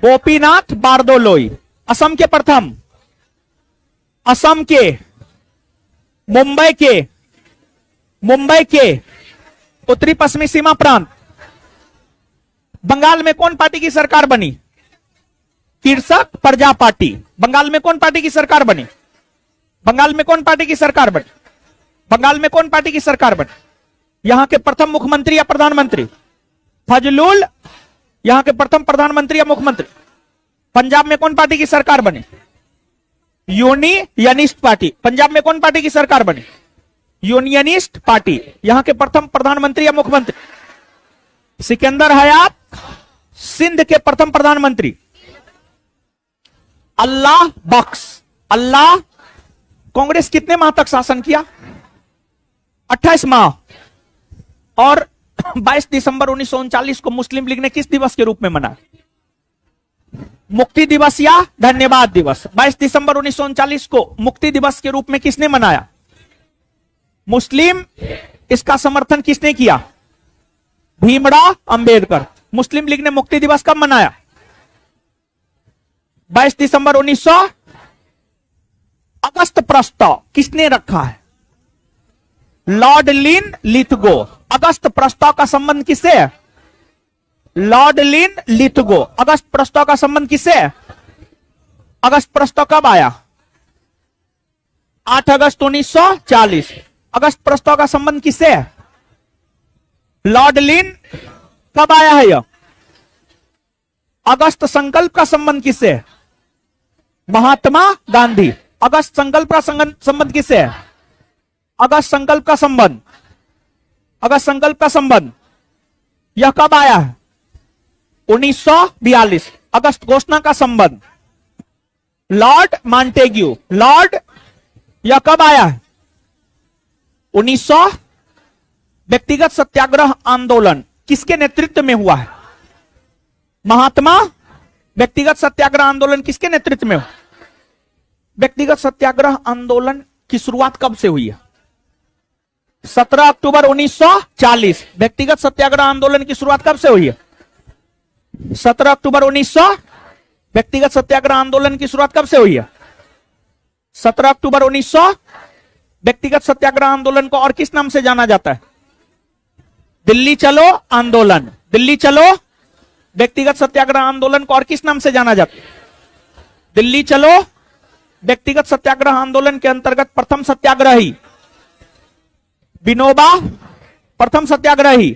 Speaker 1: गोपीनाथ बारदोलोई, असम के प्रथम, असम के, मुंबई के उत्तरी पश्चिमी सीमा प्रांत, बंगाल में कौन पार्टी की सरकार बनी? कृषक प्रजा पार्टी। बंगाल में कौन पार्टी की सरकार बनी? बंगाल में कौन पार्टी की सरकार बनी? बंगाल में कौन पार्टी की सरकार बनी? यहां के प्रथम मुख्यमंत्री या प्रधानमंत्री फजलुल, यहां के प्रथम प्रधानमंत्री या मुख्यमंत्री। पंजाब में कौन पार्टी की सरकार बनी? Unionist party. पंजाब में कौन पार्टी की सरकार बनी? Unionist party. यहां के प्रथम प्रधानमंत्री या मुख्यमंत्री सिकंदर हयात, सिंध के प्रथम प्रधानमंत्री अल्लाह बख्श। अल्लाह, कांग्रेस कितने माह तक शासन किया? 28 माह। और 22 दिसंबर 1939 को मुस्लिम लीग ने किस दिवस के रूप में मनाया? मुक्ति दिवस या धन्यवाद दिवस। 22 दिसंबर 1939 को मुक्ति दिवस के रूप में किसने मनाया? मुस्लिम। इसका समर्थन किसने किया? भीमराव अंबेडकर। मुस्लिम लीग ने मुक्ति दिवस कब मनाया? 22 दिसंबर 1900। अगस्त प्रस्ताव किसने रखा है? लॉर्ड लिन लिथगो। अगस्त प्रस्ताव का संबंध किससे है? लॉर्ड लिन लिथगो। अगस्त प्रस्ताव का संबंध किससे है? अगस्त प्रस्ताव कब आया? 8 अगस्त 1940। अगस्त प्रस्ताव का संबंध किससे है? लॉर्ड लिन। कब आया है यह? अगस्त संकल्प का संबंध किससे है? महात्मा गांधी। अगस्त संकल्प का संबंध किससे है? अगस्त संकल्प का संबंध, अगस्त संकल्प का संबंध यह कब आया है? 1942। अगस्त घोषणा का संबंध लॉर्ड मॉन्टेग्यू। लॉर्ड, यह कब आया है? 1900। व्यक्तिगत सत्याग्रह आंदोलन किसके नेतृत्व में हुआ है? महात्मा। व्यक्तिगत सत्याग्रह आंदोलन किसके नेतृत्व में हुआ? व्यक्तिगत सत्याग्रह आंदोलन की शुरुआत कब से हुई है? 17 अक्टूबर 1940। व्यक्तिगत सत्याग्रह आंदोलन की शुरुआत कब से हुई है? 17 अक्टूबर 1900। व्यक्तिगत सत्याग्रह आंदोलन की शुरुआत कब से हुई है? 17 अक्टूबर 1900। व्यक्तिगत सत्याग्रह आंदोलन को और किस नाम से जाना जाता है? दिल्ली चलो आंदोलन। दिल्ली चलो। व्यक्तिगत सत्याग्रह आंदोलन को और किस नाम से जाना जाता है? दिल्ली चलो। व्यक्तिगत सत्याग्रह आंदोलन के अंतर्गत प्रथम सत्याग्रही विनोबा, प्रथम सत्याग्रही।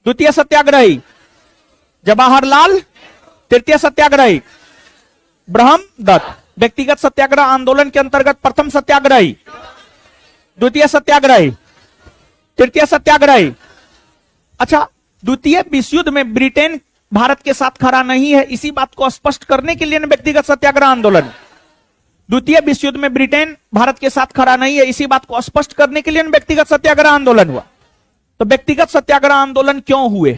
Speaker 1: द्वितीय सत्याग्रही जवाहरलाल। तृतीय सत्याग्रही ब्रह्मदत्त। व्यक्तिगत सत्याग्रह आंदोलन के अंतर्गत प्रथम सत्याग्रही, द्वितीय सत्याग्रही, तृतीय सत्याग्रही। अच्छा, द्वितीय विश्व युद्ध में ब्रिटेन भारत के साथ खड़ा नहीं है, इसी बात को स्पष्ट करने के लिए व्यक्तिगत सत्याग्रह आंदोलन। द्वितीय विश्व युद्ध में ब्रिटेन भारत के साथ खड़ा नहीं है, इसी बात को स्पष्ट करने के लिए व्यक्तिगत सत्याग्रह आंदोलन हुआ। तो व्यक्तिगत सत्याग्रह आंदोलन क्यों हुए?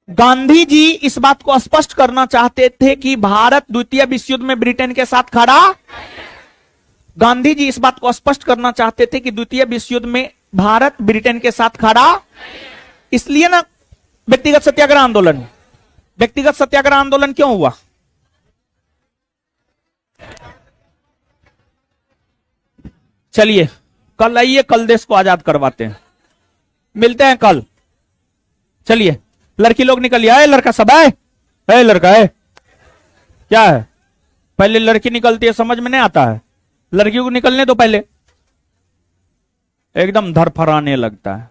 Speaker 1: गांधी जी इस बात को स्पष्ट करना चाहते थे कि भारत द्वितीय विश्व युद्ध में ब्रिटेन के साथ खड़ा। गांधी जी इस बात को स्पष्ट करना चाहते थे कि द्वितीय विश्व युद्ध में भारत ब्रिटेन के साथ खड़ा, इसलिए ना व्यक्तिगत सत्याग्रह आंदोलन। व्यक्तिगत सत्याग्रह आंदोलन क्यों हुआ? चलिए कल आइए, कल देश को आजाद करवाते हैं। मिलते हैं कल। चलिए लड़की लोग निकलिए। आए लड़का सब आए। है लड़का है क्या है? पहले लड़की निकलती है, समझ में नहीं आता है। लड़कियों को निकलने दो, पहले एकदम धरफराने लगता है।